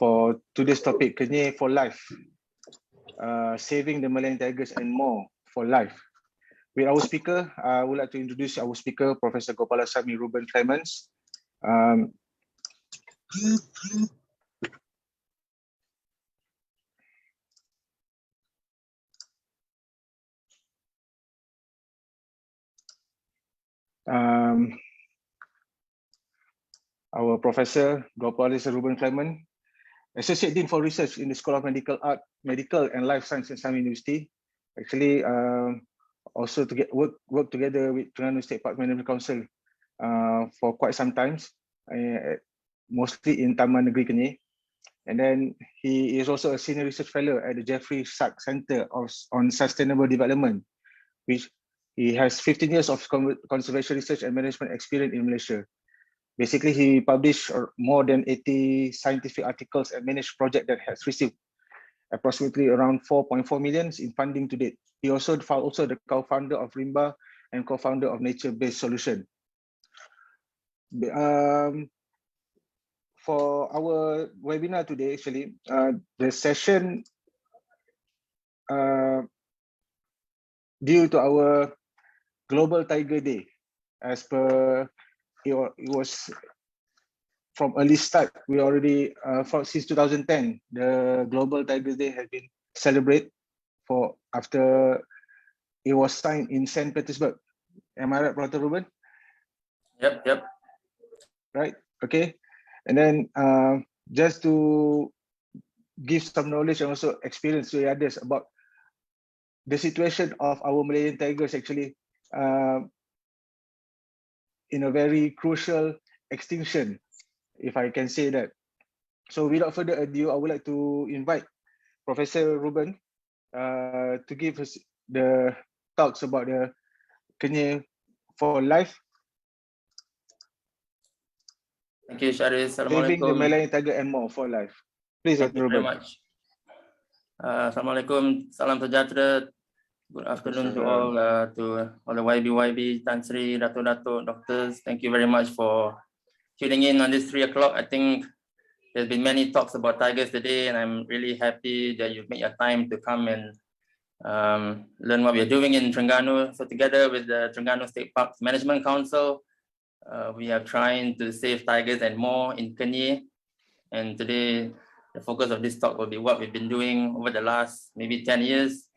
for today's topic, Kenyir for life, saving the Malayan tigers and more for life. With our speaker, I would like to introduce our speaker, Professor Gopalasamy Ruben Clements. Our Professor Gopalasamy Ruben Clement, Associate Dean for Research in the School of Medical Art, Medical and Life Science at Sam University. Actually, also to work together with Terengganu State Park Management Council for quite some times, mostly in Taman Negeri Kenyir. And then he is also a Senior Research Fellow at the Jeffrey Sachs Center on Sustainable Development, which he has 15 years of conservation research and management experience in Malaysia. Basically, he published more than 80 scientific articles and managed projects that has received approximately around 4.4 million in funding to date. He also the co-founder of RIMBA and co-founder of Nature-Based Solution. For our webinar today, actually, the session due to our Global Tiger Day, as per it was from early start. We already since 2010, the Global Tiger Day has been celebrated after it was signed in St. Petersburg. Am I right, Brother Ruben? Yep. Right. Okay. And then just to give some knowledge and also experience to others about the situation of our Malayan tigers, actually in a very crucial extinction, if I can say that. So without further ado, I would like to invite Professor Ruben to give us the talks about the Kenyir for life. Thank you, Sharif. Saving the Malayan tiger and more for life. Please, Thank you Ruben. very much. Assalamualaikum, salam sejahtera. Good afternoon to all the YB, Tan Sri, Dato, doctors. Thank you very much for tuning in on this 3 o'clock. I think there's been many talks about tigers today, and I'm really happy that you've made your time to come and learn what we're doing in Terengganu. So together with the Terengganu State Parks Management Council, we are trying to save tigers and more in Kenyir. And today, the focus of this talk will be what we've been doing over the last maybe 10 years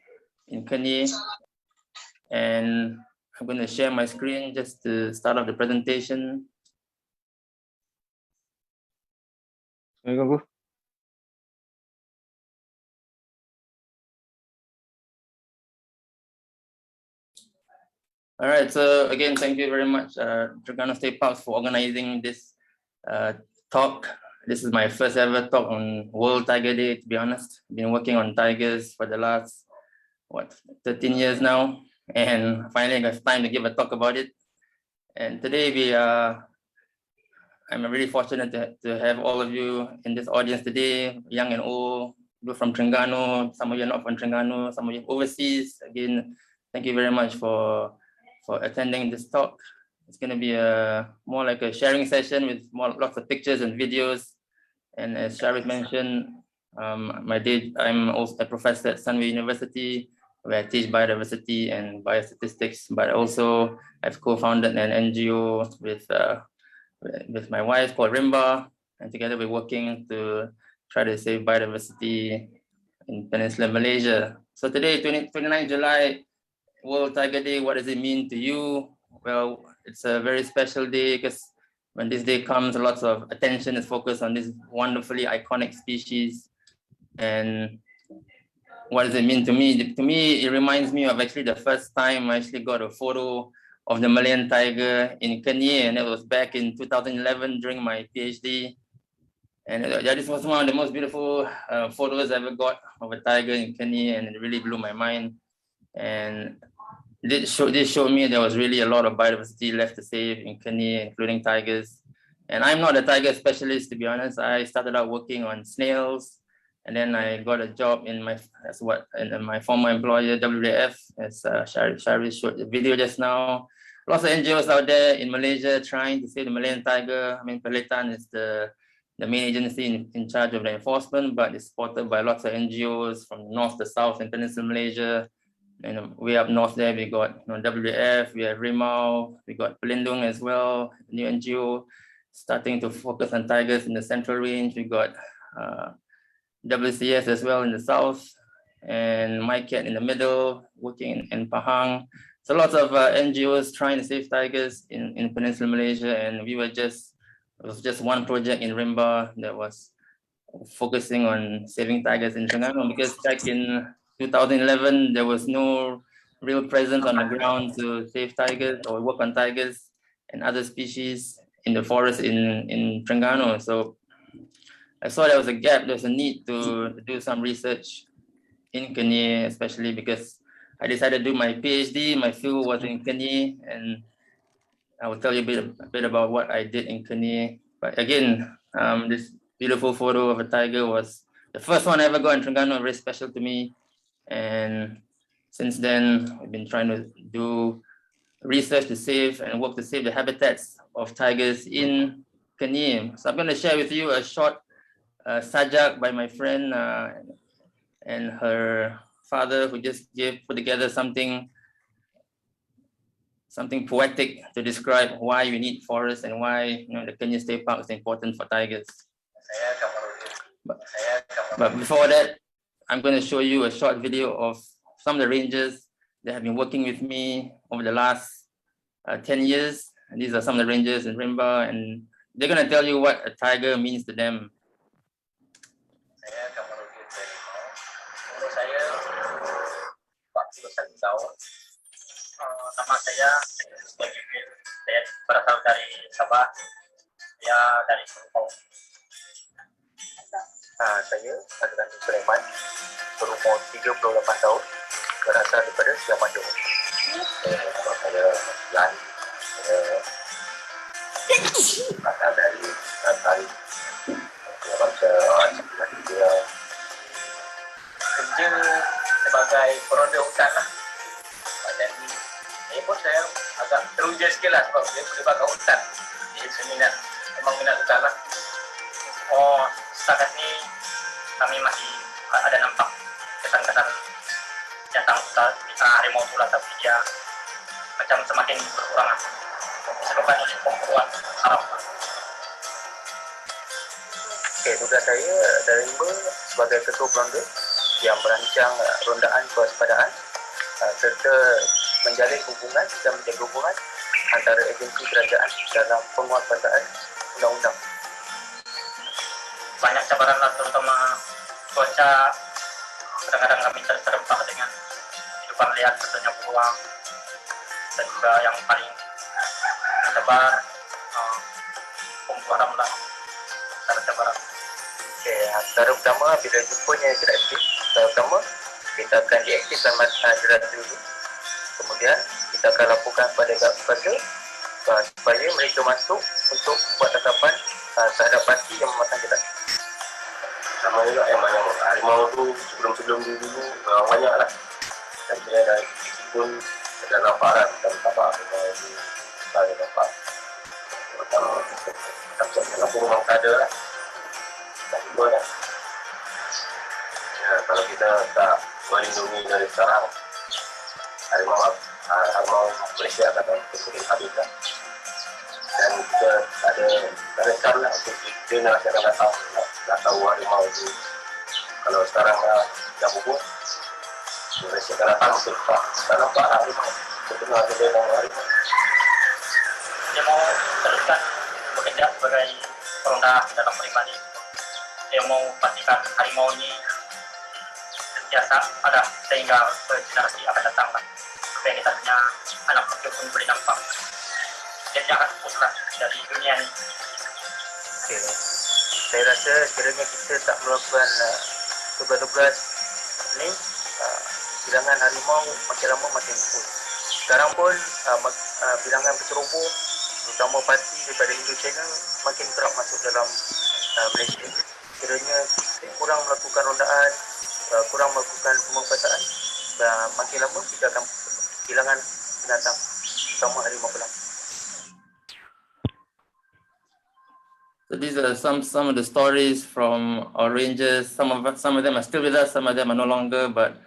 in Kenyir. And I'm going to share my screen just to start off the presentation. All right, so again, thank you very much, Terengganu State Parks, for organizing this talk. This is my first ever talk on World Tiger Day, to be honest. I've been working on tigers for the last, 13 years now. And finally I got time to give a talk about it. And today I'm really fortunate to have all of you in this audience today, young and old, you're from Terengganu, some of you are not from Terengganu, some of you overseas. Again, thank you very much for attending this talk. It's going to be more like a sharing session with lots of pictures and videos. And as Sharif mentioned, I'm also a professor at Sunway University, where I teach biodiversity and biostatistics, but also I've co-founded an NGO with my wife called RIMBA, and together we're working to try to save biodiversity in Peninsular Malaysia. So today, 29 July, World Tiger Day, what does it mean to you? Well, it's a very special day because when this day comes, lots of attention is focused on this wonderfully iconic species. And what does it mean to me? To me, it reminds me of actually the first time I actually got a photo of the Malayan tiger in Kenyir, and it was back in 2011 during my PhD. And this was one of the most beautiful photos I ever got of a tiger in Kenyir, and it really blew my mind. And this showed me there was really a lot of biodiversity left to save in Kenyir, including tigers. And I'm not a tiger specialist, to be honest. I started out working on snails, and then I got a job in my former employer, WWF, as Sharif showed the video just now. Lots of NGOs out there in Malaysia trying to save the Malayan tiger. I mean, Perletan is the the main agency in charge of the enforcement, but it's supported by lots of NGOs from north to south in Peninsular Malaysia. And way up north there, we got WWF, we have Rimau, we got Pelindung as well, new NGO starting to focus on tigers in the Central Range. We got WCS as well in the south, and MyCat in the middle, working in Pahang. So lots of NGOs trying to save tigers in Peninsular Malaysia, and it was just one project in Rimba that was focusing on saving tigers in Terengganu, because back in 2011, there was no real presence on the ground to save tigers or work on tigers and other species in the forest in Terengganu. So I saw there was a gap, there's a need to do some research in Kenyir, especially because I decided to do my PhD, my field was in Kenyir, and I will tell you a bit about what I did in Kenyir. But again, this beautiful photo of a tiger was the first one I ever got in Terengganu, very special to me. And since then, I've been trying to do research to save and work to save the habitats of tigers in Kenyir. So I'm going to share with you a short sajak by my friend and her father, who just put together something poetic to describe why we need forests and why the Kenyir State Park is important for tigers. But before that, I'm going to show you a short video of some of the rangers that have been working with me over the last 10 years. And these are some of the rangers in Rimba, and they're going to tell you what a tiger means to them. Nama saya Kenyir, saya berasal dari Sabah, saya dari Singapura. Saya adalah Sulaiman, berumur 38 tahun, berasal daripada Siamadu. Saya Lan, berasal dari Tari, bangsa dia kerja sebagai peronda hutan lah. Dan ini pun saya agak teruja sikit lah sebab dia boleh bakar hutan. Jadi saya memang minat hutan lah. Setakat ni kami masih ada nampak kesan-kesan datang hutan harimau tu lah, tapi dia macam semakin berkurang lah. Disebabkan oleh pemburuan haram. Tugas saya dari Rimba sebagai ketua peronda yang merancang rondaan kewaspadaan serta menjalin hubungan dan menjaga hubungan antara agensi kerajaan dalam penguasaan undang-undang. Banyak cabaran lah, terutama cuaca. Kadang-kadang kami terdampak dengan hidupan liar, contohnya beruang, dan juga yang paling tersebar pemburuan haram lah, antara cabaran. Cara pertama bila jumpanya tidak aktif, cara pertama kita akan diaktifkan jerat dulu. Kemudian kita akan laporkan kepada keluarga supaya mereka masuk untuk buat tangkapan terhadap parti yang memasang jerat. Sama juga yang harimau tu sebelum dulu banyak lah. Dan saya dari pun ada laparan dan apa harimau itu saya dapat. Pertama kita laporan memang tak ada lah. Tak ada lah. Kalau kita tak melindungi dari sekarang, harimau Malaysia akan kesulitan habitat. Dan kita ada cara untuk kita nak tahu harimau itu. Kalau sekarang dah bubur, Malaysia akan datang untuk tak nampak harimau. Sebenarnya ada harimau. Dia mau teruskan bekerja sebagai peronda dalam peribadi. Dia mau pastikan harimau ini biasa ada sehingga generasi akan datang lah. Supaya kita punya anak cucu pun boleh nampak. Dia jangan puslah dari dunia ini. Saya rasa sekiranya kita tak melakukan tugas-tugas ni, bilangan harimau makin lama makin kurang. Sekarang pun bilangan berceroboh, terutama parti daripada Indo-China makin kerap masuk dalam Malaysia. Sekiranya kita kurang melakukan rondaan, kurang melakukan pemanfaatan, dan makin lama kita akan kehilangan binatang, terutama harimau belang. So these are some of the stories from our rangers. Some of them are still with us, some of them are no longer, but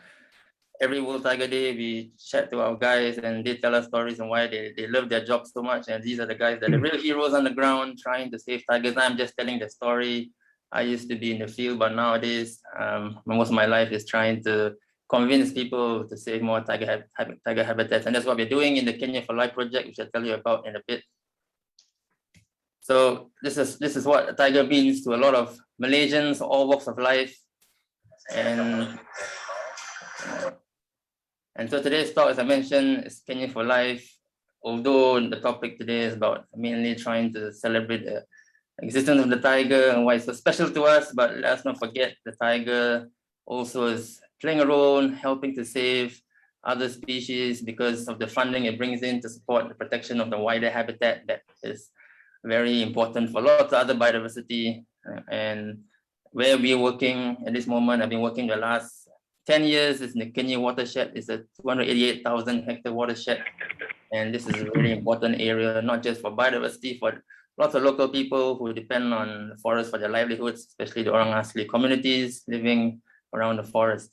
every World Tiger Day, we chat to our guys and they tell us stories and why they love their job so much. And these are the guys that are real heroes on the ground trying to save tigers. I'm just telling the story. I used to be in the field, but nowadays, most of my life is trying to convince people to save more tiger habitats. And that's what we're doing in the Kenya for Life project, which I'll tell you about in a bit. So this is what a tiger means to a lot of Malaysians, all walks of life. And so today's talk, as I mentioned, is Kenya for Life. Although the topic today is about mainly trying to celebrate the existence of the tiger and why it's so special to us, but let's not forget the tiger also is playing a role in helping to save other species because of the funding it brings in to support the protection of the wider habitat that is very important for lots of other biodiversity. And where we're working at this moment, I've been working the last 10 years is in the Kenyir watershed. It's a 288,000 hectare watershed. And this is a really important area, not just for biodiversity, for lots of local people who depend on the forest for their livelihoods, especially the Orang Asli communities living around the forest.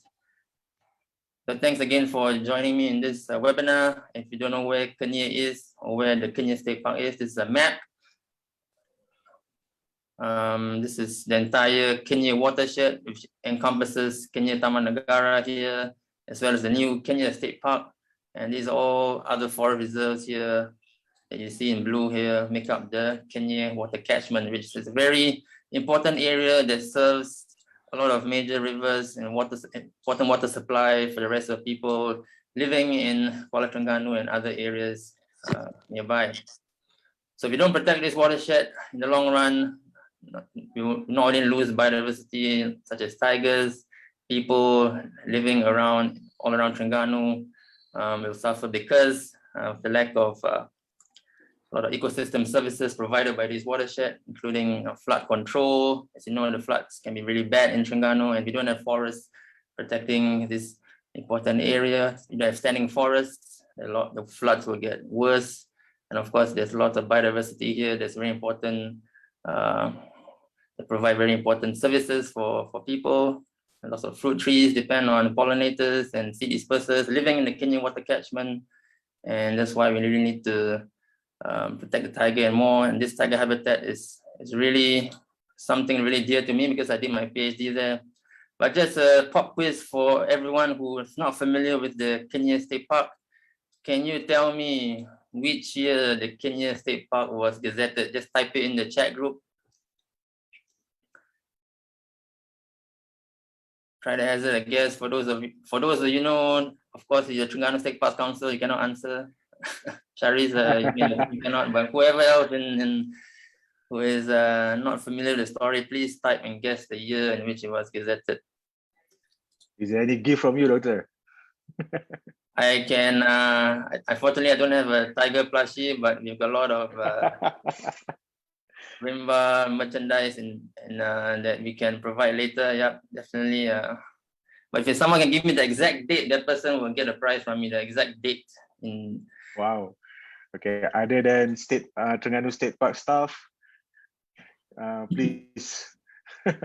So thanks again for joining me in this webinar. If you don't know where Kenyir is or where the Kenyir State Park is, this is a map. This is the entire Kenyir watershed, which encompasses Kenyir Taman Negara here, as well as the new Kenyir State Park. And these are all other forest reserves here that you see in blue here, make up the Kenyir water catchment, which is a very important area that serves a lot of major rivers and important water supply for the rest of people living in Kuala Terengganu and other areas nearby. So if we don't protect this watershed in the long run, we will not only lose biodiversity such as tigers, people living all around Terengganu will suffer because of the lack of a lot of ecosystem services provided by this watershed, including flood control. As you know, the floods can be really bad in Terengganu, and we don't have forests protecting this important area. You don't have standing forests, the floods will get worse. And of course, there's lots of biodiversity here that's very important. They provide very important services for people. And lots of fruit trees depend on pollinators and seed dispersers living in the Kenyir water catchment. And that's why we really need to protect the tiger and more. And this tiger habitat is really something really dear to me because I did my PhD there. But just a pop quiz for everyone who is not familiar with the Kenyir State Park. Can you tell me which year the Kenyir State Park was gazetted? Just type it in the chat group. Try to hazard a guess. For those of you know, of course, the Terengganu State Park Council, you cannot answer. Shariz, you cannot, but whoever else who is not familiar with the story, please type and guess the year in which it was gazetted. Is there any gift from you, Doctor? I can, unfortunately, I don't have a tiger plushie, but we've got a lot of Rimba merchandise and that we can provide later. Yeah, definitely. But if someone can give me the exact date, that person will get a prize from me, the exact date. Wow. Okay, other than Terengganu State Park staff, please.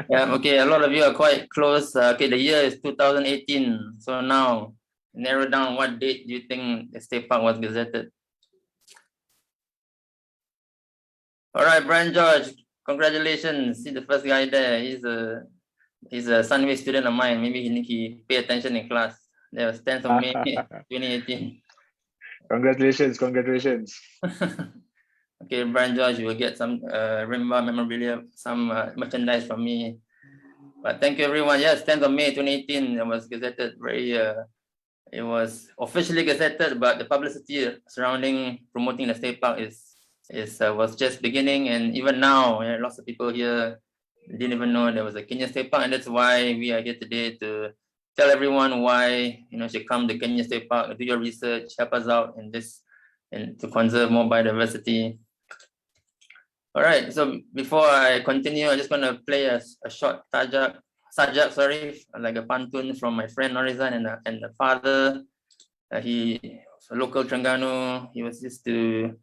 Yeah, okay, a lot of you are quite close. Okay, the year is 2018. So now, narrow down what date do you think the state park was gazetted? All right, Brian George, congratulations. See the first guy there. He's a Sunway student of mine. Maybe he pay attention in class. There was 10th of May, 2018. Congratulations. Okay, Brian George, you will get some Rimba memorabilia, some merchandise from me. But thank you, everyone. Yes, 10th of May, 2018, it was gazetted it was officially gazetted, but the publicity surrounding promoting the state park was just beginning. And even now, lots of people here didn't even know there was a Kenyir State Park. And that's why we are here today to tell everyone why you should come to Kenyir State Park, do your research, help us out in this, and to conserve more biodiversity. All right, so before I continue, I'm just going to play a short sajak, like a pantun from my friend Norizan and the father. He was a local Terengganu. He was used to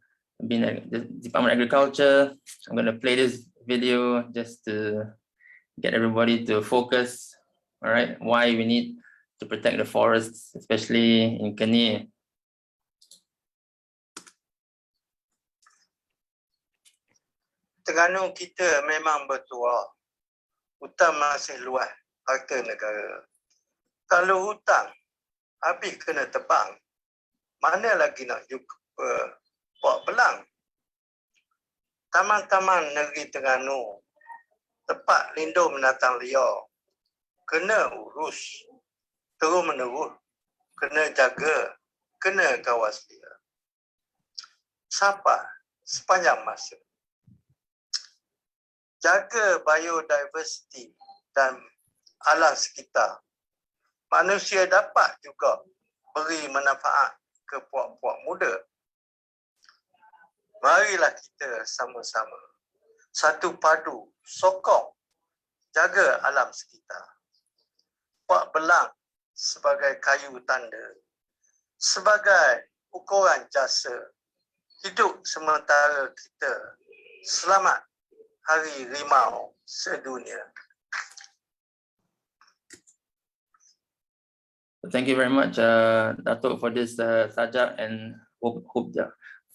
be in the Department of Agriculture. I'm going to play this video just to get everybody to focus, all right, why we need to protect the forests, especially in Kenyir. Terengganu kita memang bertuah. Hutan masih luas, harta negara. Kalau hutan habis kena tebang, mana lagi nak jumpa buat belang? Taman-taman negeri Terengganu, tempat lindung binatang liar, kena urus terus menerus, kena jaga, kena kawas dia. Siapa sepanjang masa? Jaga biodiversiti dan alam sekitar. Manusia dapat juga beri manfaat ke puak-puak muda. Marilah kita sama-sama satu padu sokong jaga alam sekitar. Puak belang sebagai kayu tanda, sebagai ukuran jasa hidup sementara kita. Selamat Hari Rimau Sedunia. Thank you very much, Datuk, for this sajak, and hope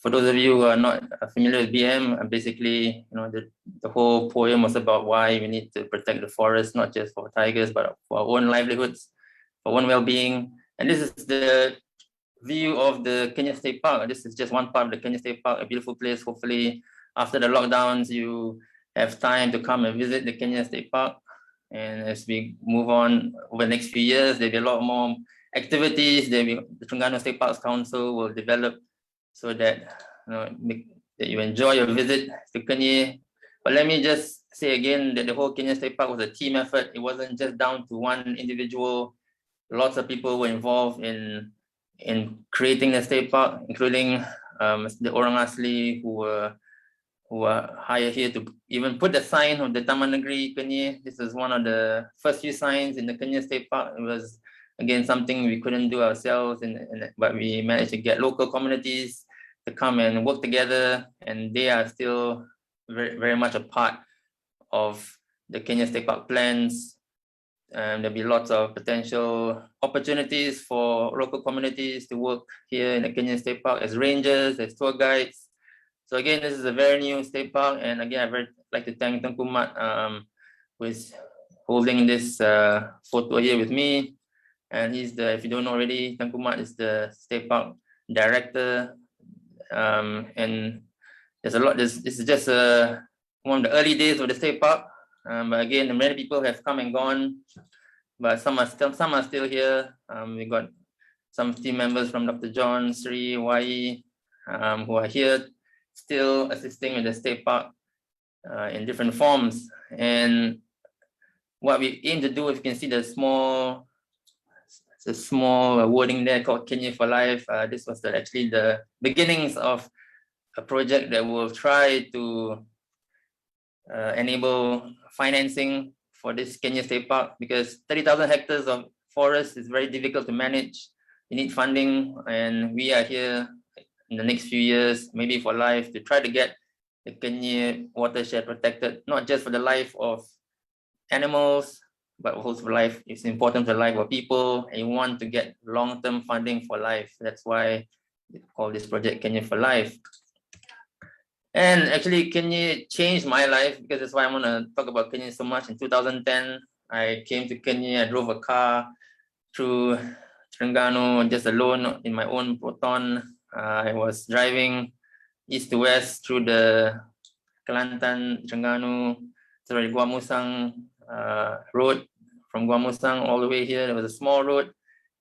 for those of you who are not familiar with BM, basically, the whole poem was about why we need to protect the forest, not just for tigers, but for our own livelihoods, for our own well-being. And this is the view of the Kenyir State Park. This is just one part of the Kenyir State Park, a beautiful place. Hopefully, after the lockdowns, you have time to come and visit the Kenyir State Park. And as we move on over the next few years, there'll be a lot more activities. The Terengganu State Parks Council will develop so that that you enjoy your visit to Kenyir. But let me just say again that the whole Kenyir State Park was a team effort. It wasn't just down to one individual. Lots of people were involved in creating the state park, including the Orang Asli who were hired here to even put the sign of the Taman Negeri Kenyir. This is one of the first few signs in the Kenyir State Park. It was, again, something we couldn't do ourselves, but we managed to get local communities to come and work together, and they are still very, very much a part of the Kenyir State Park plans. There'll be lots of potential opportunities for local communities to work here in the Kenyir State Park as rangers, as tour guides. So again, this is a very new state park, and again, I'd like to thank Tengku Mat, who is holding this photo here with me. And he's if you don't know already, Tengku Mat is the state park director. And there's a lot. This is just one of the early days of the state park. But again, many people have come and gone, but some are still here. We got some team members from Dr. John, Sri, Wai, who are here, still assisting with the state park in different forms. And what we aim to do, if you can see the small wording there called Kenyir for Life. This was actually the beginnings of a project that will try to enable financing for this Kenyir State Park, because 30,000 hectares of forest is very difficult to manage. You need funding, and we are here in the next few years, maybe for life, to try to get the Kenyir watershed protected, not just for the life of animals, but also for life. It's important for the life of people, and you want to get long-term funding for life. That's why we call this project Kenyir for Life. And actually, Kenyir changed my life, because that's why I want to talk about Kenyir so much. In 2010, I came to Kenyir. I drove a car through Terengganu just alone in my own Proton. I was driving east to west through the Kelantan, Terengganu, sorry, Guamusang road. From Guamusang all the way here, there was a small road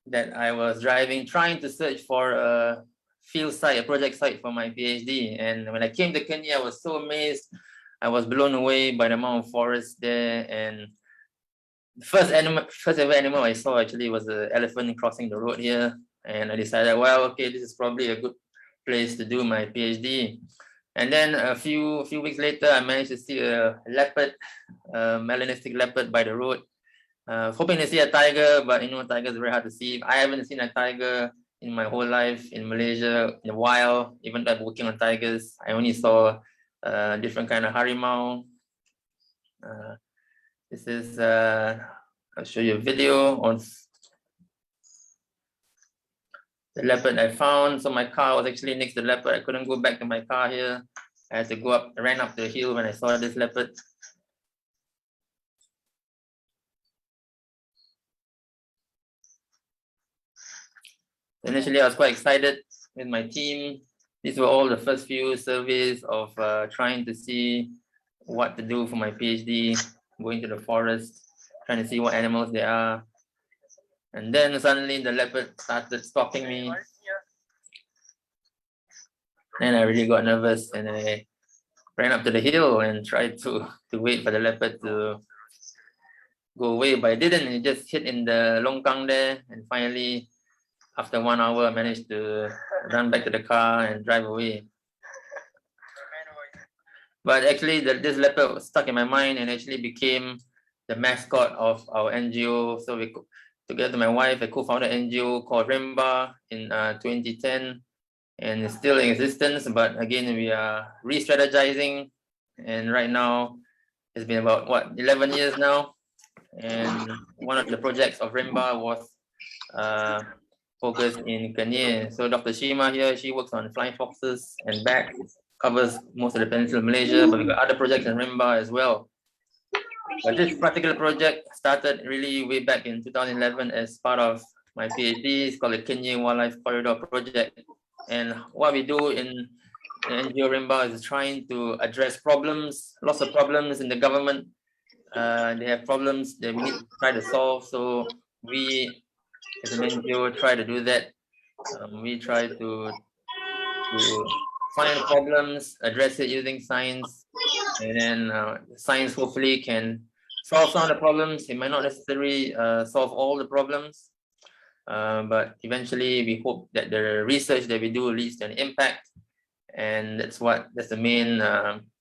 that I was driving, trying to search for a field site, a project site for my PhD. And when I came to Kenya, I was so amazed. I was blown away by the amount of forest there. And the first ever animal I saw actually was an elephant crossing the road here. And I decided, well, okay, this is probably a good place to do my PhD. And then a few weeks later, I managed to see a leopard, a melanistic leopard by the road. Hoping to see a tiger, but tigers are very hard to see. I haven't seen a tiger in my whole life in Malaysia in a while. Even though I'm working on tigers, I only saw different kind of harimau. This is, I'll show you a video on the leopard I found. So my car was actually next to the leopard. I couldn't go back to my car here. I had to go up, ran up the hill when I saw this leopard. Initially, I was quite excited with my team. These were all the first few surveys of trying to see what to do for my PhD, going to the forest, trying to see what animals there are. And then suddenly the leopard started stalking me. And I really got nervous and I ran up to the hill and tried to wait for the leopard to go away, but it didn't. It just hit in the longkang there. And finally, after 1 hour, I managed to run back to the car and drive away. But actually, this leopard was stuck in my mind and actually became the mascot of our NGO. So we, together with my wife, I co-founded an NGO called Rimba in 2010, and it's still in existence. But again, we are re-strategizing, and right now, it's been about what 11 years now. And one of the projects of Rimba was focused in Kenyir. So Dr. Shima here, she works on flying foxes and bats, covers most of the peninsula of Malaysia, but we've got other projects in Rimba as well. But this particular project started really way back in 2011 as part of my PhD. It's called the Kenyir Wildlife Corridor Project. And what we do in NGO Rimba is trying to address problems, lots of problems in the government. They have problems that we need to try to solve. So we, as an NGO, try to do that. We try to find problems, address it using science, and then science hopefully can solve some of the problems. It might not necessarily solve all the problems, but eventually we hope that the research that we do leads to an impact, and that's the main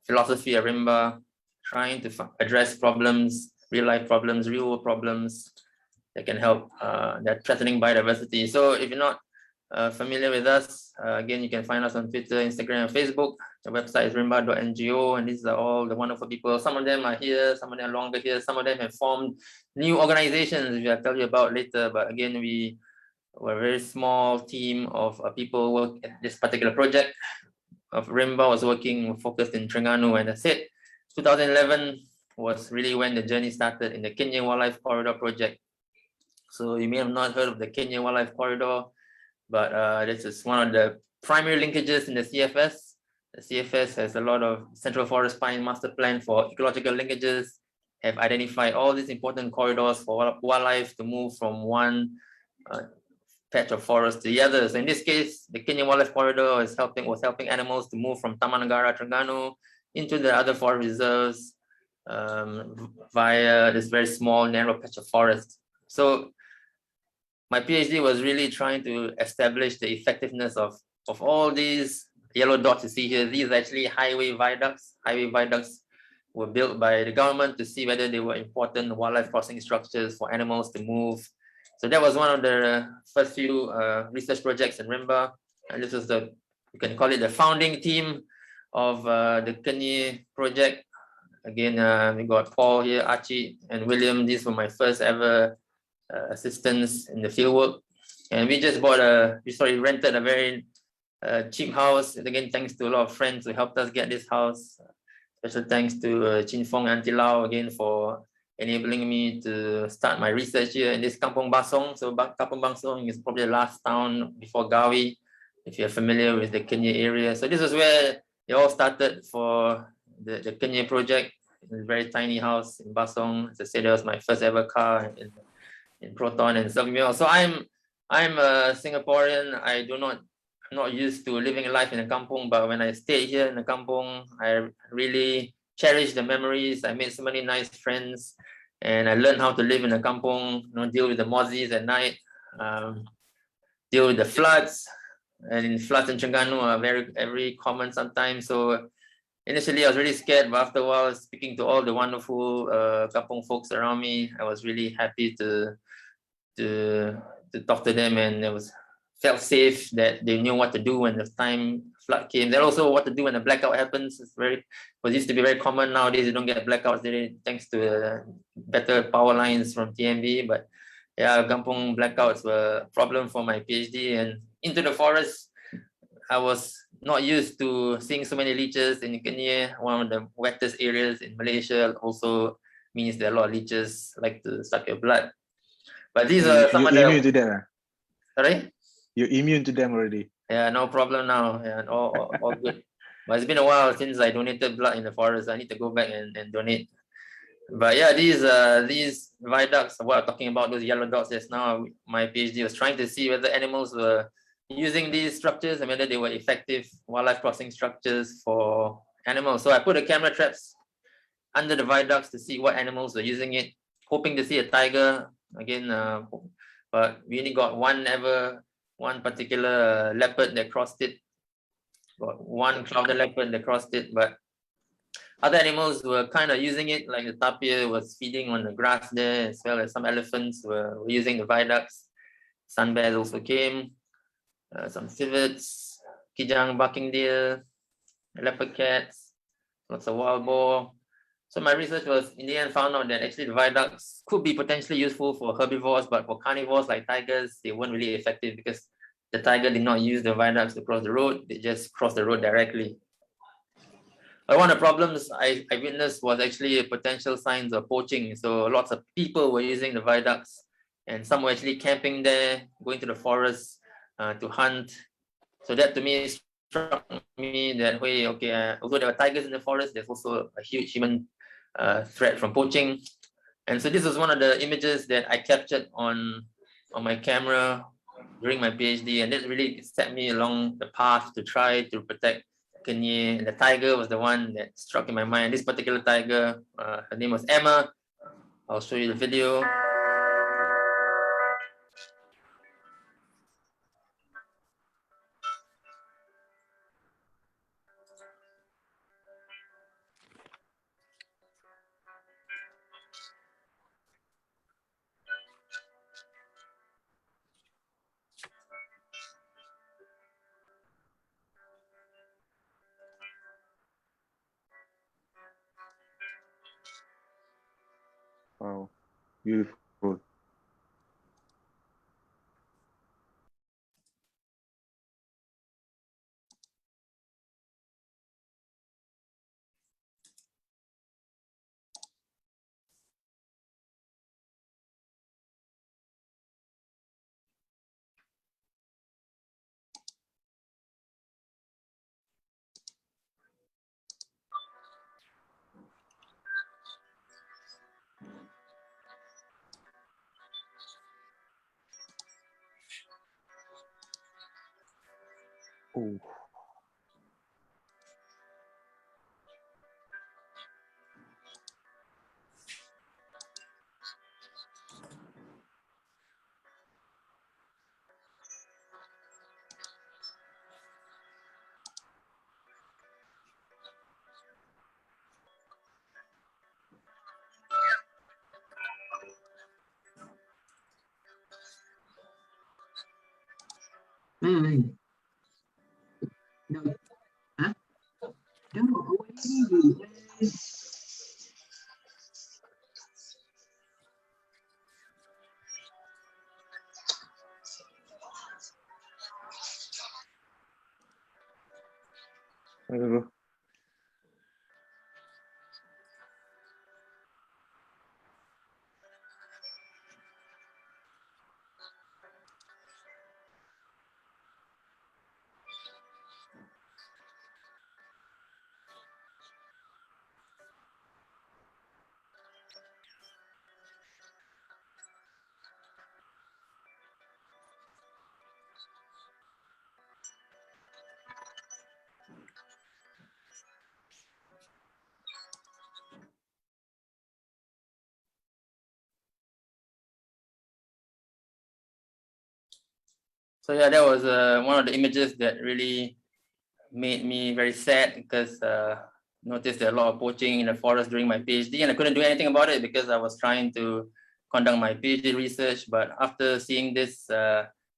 philosophy of Rimba, trying to address problems, real life problems, real world problems that can help that threatening biodiversity. So if you're not familiar with us, again, you can find us on Twitter, Instagram, and Facebook. The website is rimba.ngo, and these are all the wonderful people. Some of them are here, some of them are longer here, some of them have formed new organizations, which I'll tell you about later. But again, we're a very small team of people who work at this particular project. Of Rimba was working focused in Terengganu, and that's it. 2011 was really when the journey started in the Kenyir Wildlife Corridor project. So you may have not heard of the Kenyir Wildlife Corridor, but this is one of the primary linkages in the CFS. The CFS has a lot of Central Forest Pine Master Plan for ecological linkages, have identified all these important corridors for wildlife to move from one patch of forest to the other. So in this case, the Kenyir Wildlife Corridor was helping animals to move from Taman Negara Terengganu into the other forest reserves via this very small, narrow patch of forest. So my PhD was really trying to establish the effectiveness of all these yellow dots you see here. These are actually highway viaducts. Highway viaducts were built by the government to see whether they were important wildlife crossing structures for animals to move. So that was one of the first few research projects in Rimba. And this was you can call it the founding team of the Kenyir project. Again, we got Paul here, Archie, and William. These were my first ever assistants in the fieldwork. And we just rented a very cheap house. And again, thanks to a lot of friends who helped us get this house. Special thanks to Chin Fong and Tilao again for enabling me to start my research here in this Kampong Basong. So Kampong Basong is probably the last town before Gawi, if you're familiar with the Kenyir area. So this is where it all started for the Kenyir project, in a very tiny house in Basong. As I said, that was my first ever car in Proton and Selgmio. So I'm a Singaporean. I'm not used to living a life in a kampong, but when I stayed here in the kampong, I really cherished the memories. I made so many nice friends, and I learned how to live in a kampong, deal with the mozzies at night, deal with the floods. And floods in Terengganu are very common sometimes. So initially I was really scared, but after a while, speaking to all the wonderful kampong folks around me, I was really happy to talk to them, and felt safe that they knew what to do when the flood came. Then also what to do when a blackout happens is used to be very common. Nowadays you don't get blackouts thanks to better power lines from TMB. But yeah, kampung blackouts were a problem for my PhD. And into the forest, I was not used to seeing so many leeches in Kenyir, one of the wettest areas in Malaysia. Also means that a lot of leeches like to suck your blood. But these are some of the... You're immune to them. Sorry? You're immune to them already. Yeah, no problem now. Yeah, all good. But it's been a while since I donated blood in the forest. I need to go back and donate. But yeah, these viaducts, what I'm talking about, those yellow dots just now, my PhD was trying to see whether animals were using these structures and whether they were effective wildlife crossing structures for animals. So I put the camera traps under the viaducts to see what animals were using it, hoping to see a tiger again. But we only got one particular leopard that crossed it. Got one clouded leopard that crossed it, but other animals were kind of using it, like the tapir was feeding on the grass there, as well as some elephants were using the viaducts. Sun bears also came, some civets, kijang barking deer, leopard cats, lots of wild boar. So my research was, in the end, found out that actually the viaducts could be potentially useful for herbivores, but for carnivores like tigers, they weren't really effective because the tiger did not use the viaducts to cross the road, they just crossed the road directly. But one of the problems I witnessed was actually potential signs of poaching. So lots of people were using the viaducts and some were actually camping there, going to the forest to hunt. So that to me struck me that way, okay, although there were tigers in the forest, there's also a huge human threat from poaching. And so this was one of the images that I captured on my camera during my PhD, and it really set me along the path to try to protect Kenyir. And the tiger was the one that struck in my mind. This particular tiger, her name was Emma. I'll show you the video. Wow, beautiful. Oh. So yeah, that was one of the images that really made me very sad because noticed that a lot of poaching in the forest during my PhD, and I couldn't do anything about it because I was trying to conduct my PhD research. But after seeing this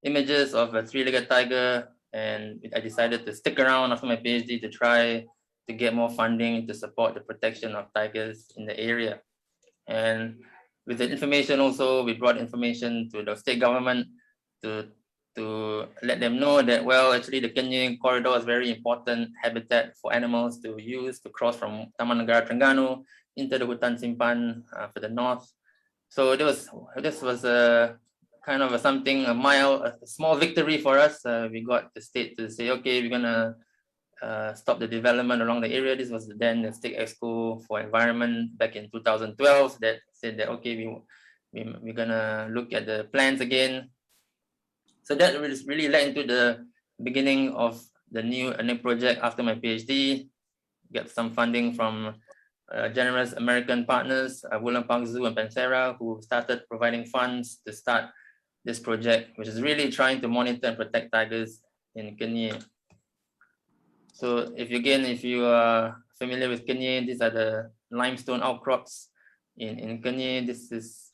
images of a three-legged tiger and I decided to stick around after my PhD to try to get more funding to support the protection of tigers in the area. And with the information also, we brought information to the state government to let them know that, well, actually the Kenyir corridor is very important habitat for animals to use to cross from Taman Negara Terengganu into the Hutan Simpan for the north. So this was a kind of a small victory for us. We got the state to say, okay, we're gonna stop the development along the area. This was then the State Exco for Environment back in 2012 that said that, okay, we're gonna look at the plans again. So that really led into the beginning of the new project after my PhD. Get some funding from generous American partners, Wollongong Park Zoo and Pansera, who started providing funds to start this project, which is really trying to monitor and protect tigers in Kenyir. So if you are familiar with Kenyir, these are the limestone outcrops in Kenyir. This is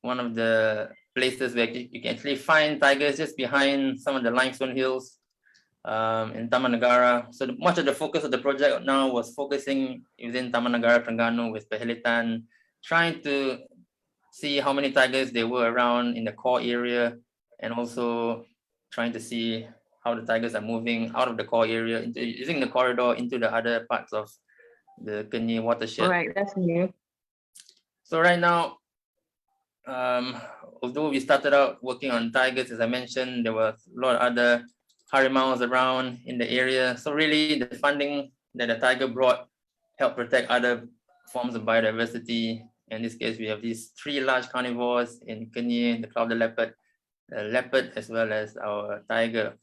one of the places where you can actually find tigers just behind some of the limestone hills in Taman Negara. So much of the focus of the project now was focusing within Taman Negara Terengganu with Pehelitan, trying to see how many tigers there were around in the core area, and also trying to see how the tigers are moving out of the core area, using the corridor into the other parts of the Kenyir watershed. All right, that's new. So right now, although we started out working on tigers, as I mentioned, there were a lot of other harimaus around in the area. So really the funding that the tiger brought helped protect other forms of biodiversity. In this case, we have these 3 large carnivores in Kenyir, the clouded leopard, the leopard, as well as our tiger.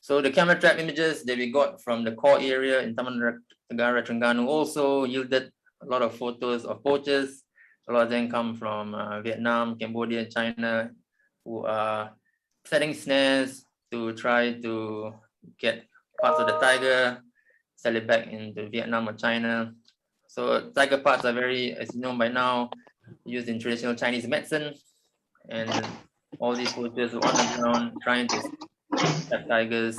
So the camera trap images that we got from the core area in Taman Negara Terengganu also yielded a lot of photos of poachers. A lot of them come from Vietnam, Cambodia, China, who are setting snares to try to get parts of the tiger, sell it back into Vietnam or China. So tiger parts are very, as you know by now, used in traditional Chinese medicine. And all these poachers were on the ground trying to trap tigers.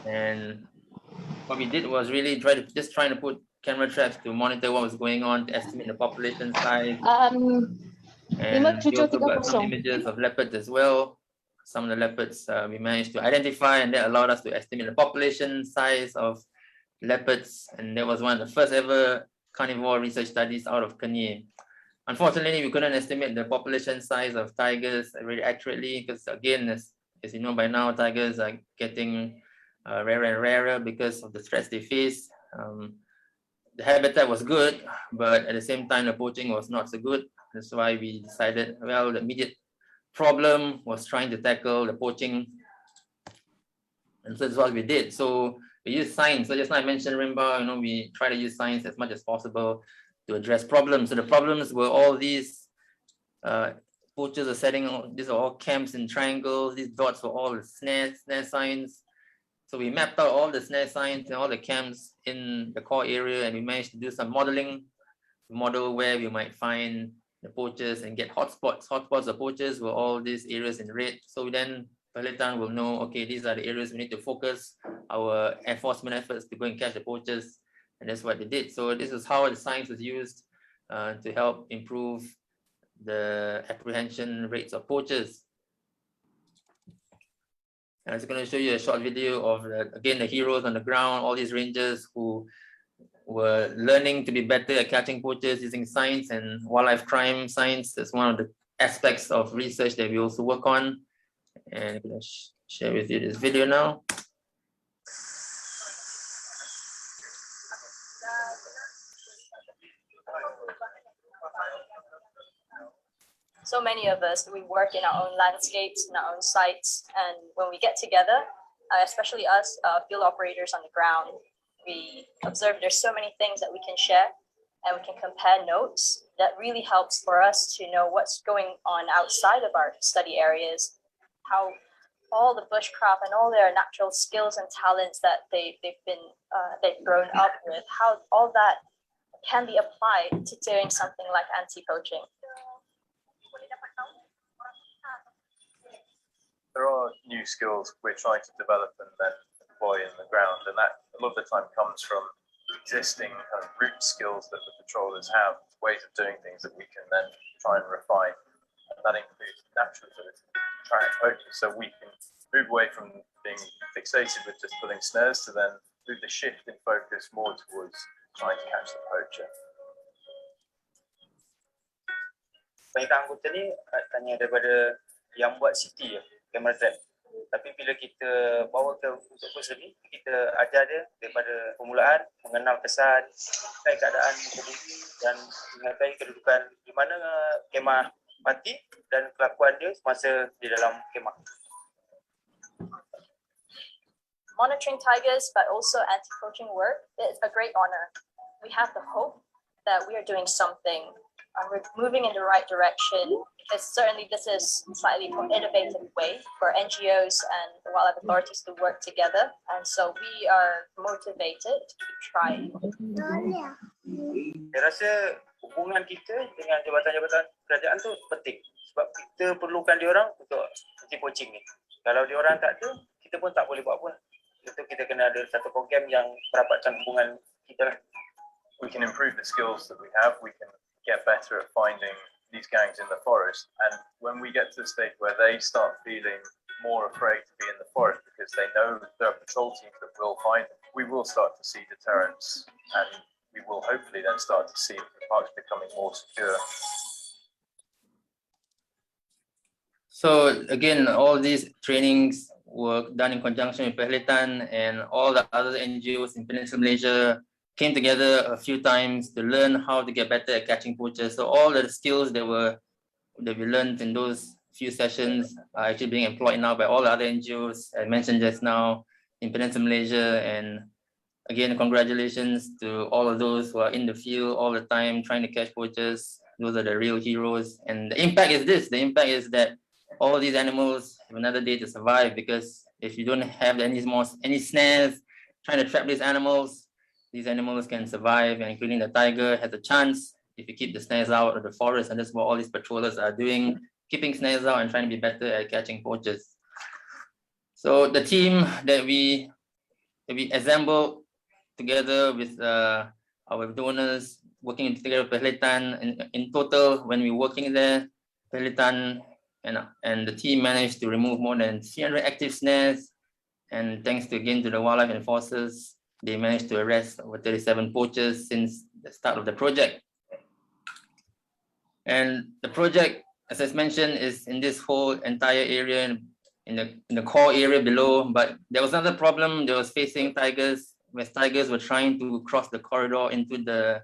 And what we did was really trying to put camera traps to monitor what was going on, to estimate the population size. And we also got some images of leopards as well. Some of the leopards we managed to identify, and that allowed us to estimate the population size of leopards. And that was one of the first ever carnivore research studies out of Kenyir. Unfortunately, we couldn't estimate the population size of tigers very accurately because, again, as you know by now, tigers are getting rarer and rarer because of the threats they face. The habitat was good, but at the same time, the poaching was not so good. That's why we decided, well, the immediate problem was trying to tackle the poaching. And so that's what we did. So we used science. So just like I mentioned, Rimba, we try to use science as much as possible to address problems. So the problems were all these poachers are setting, these are all camps in triangles. These dots were all the snare signs. So we mapped out all the snare signs and all the camps in the core area, and we managed to do some modeling, model where we might find the poachers and get hotspots. Hotspots of poachers were all these areas in red. So then Pehelitan will know, okay, these are the areas we need to focus our enforcement efforts to go and catch the poachers. And that's what they did. So this is how the science was used to help improve the apprehension rates of poachers. And I'm just going to show you a short video of, again, the heroes on the ground, all these rangers who were learning to be better at catching poachers using science and wildlife crime science. That's one of the aspects of research that we also work on. And I'm going to share with you this video now. So many of us, we work in our own landscapes, in our own sites, and when we get together, especially us field operators on the ground, we observe there's so many things that we can share and we can compare notes. That really helps for us to know what's going on outside of our study areas, how all the bushcraft and all their natural skills and talents that they've grown up with, how all that can be applied to doing something like anti-poaching. there are new skills we're trying to develop and then deploy in the ground, and that a lot of the time comes from existing kind of root skills that the patrollers have, ways of doing things that we can then try and refine. And that includes natural ability to track poachers, so we can move away from being fixated with just pulling snares to then move the shift in focus more towards trying to catch the poacher. Banyak anggota ni tanya daripada yang buat CT camera trap. Tapi bila kita bawa ke untuk kursus ni, kita ajar dia daripada permulaan, mengenal kesan, keadaan kebumi dan mengetahui kedudukan di mana kemah mati dan kelakuan dia semasa di dalam kemah. Monitoring tigers, but also anti-poaching work, is a great honor. We have the hope that we are doing something. We're moving in the right direction, because certainly this is a slightly more innovative way for NGOs and the wildlife authorities to work together. And so we are motivated to keep trying. Saya rasa hubungan kita dengan jabatan-jabatan kerajaan tu penting. Sebab kita perlukan diorang untuk anti-poaching ni. Kalau diorang tak ada, kita pun tak boleh buat apa. Itu kita kena ada satu program yang merapatkan hubungan kita lah. We can improve the skills that we have, we can get better at finding these gangs in the forest, and when we get to the stage where they start feeling more afraid to be in the forest because they know there are patrol teams that will find them, we will start to see deterrence, and we will hopefully then start to see the parks becoming more secure. So again, all these trainings were done in conjunction with Perhelitan, and all the other NGOs in Peninsular Malaysia came together a few times to learn how to get better at catching poachers. So all the skills that we learned in those few sessions are actually being employed now by all the other NGOs I mentioned just now in Peninsular Malaysia. And again, congratulations to all of those who are in the field all the time trying to catch poachers. Those are the real heroes. And the impact is this: the impact is that all these animals have another day to survive, because if you don't have any snares trying to trap these animals can survive, and including the tiger has a chance if you keep the snares out of the forest. And that's what all these patrollers are doing, keeping snares out and trying to be better at catching poachers. So the team that we assembled together with our donors, working together with Perhelitan, in total, when we were working there, Perhelitan and the team managed to remove more than 300 active snares, and thanks to the wildlife enforcers, they managed to arrest over 37 poachers since the start of the project. And the project, as I mentioned, is in this whole entire area, in the core area below. But there was another problem that was facing tigers, where tigers were trying to cross the corridor into the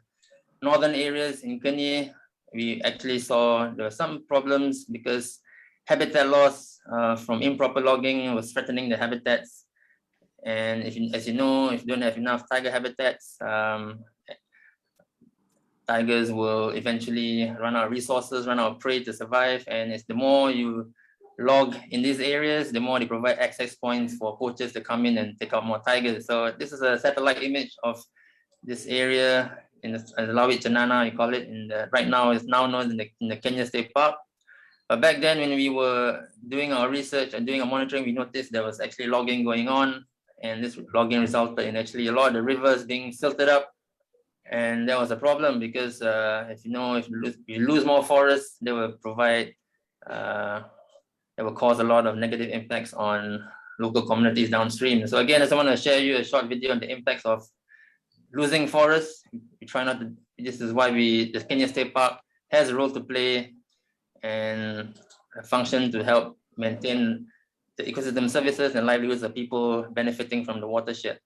northern areas in Kenyir. We actually saw there were some problems because habitat loss from improper logging was threatening the habitats. And as you know, if you don't have enough tiger habitats, tigers will eventually run out of resources, run out of prey to survive. And it's the more you log in these areas, the more they provide access points for poachers to come in and take out more tigers. So this is a satellite image of this area in the Lawit Cenana, you call it. Right now, it's now known in the Kenyir State Park. But back then, when we were doing our research and doing our monitoring, we noticed there was actually logging going on. And this logging resulted in actually a lot of the rivers being silted up. And that was a problem because, if you lose more forests, they will cause a lot of negative impacts on local communities downstream. So again, I just want to share you a short video on the impacts of losing forests. We try not to. This is why the Kenyir State Park has a role to play and a function to help maintain the ecosystem services and livelihoods of people benefiting from the watershed.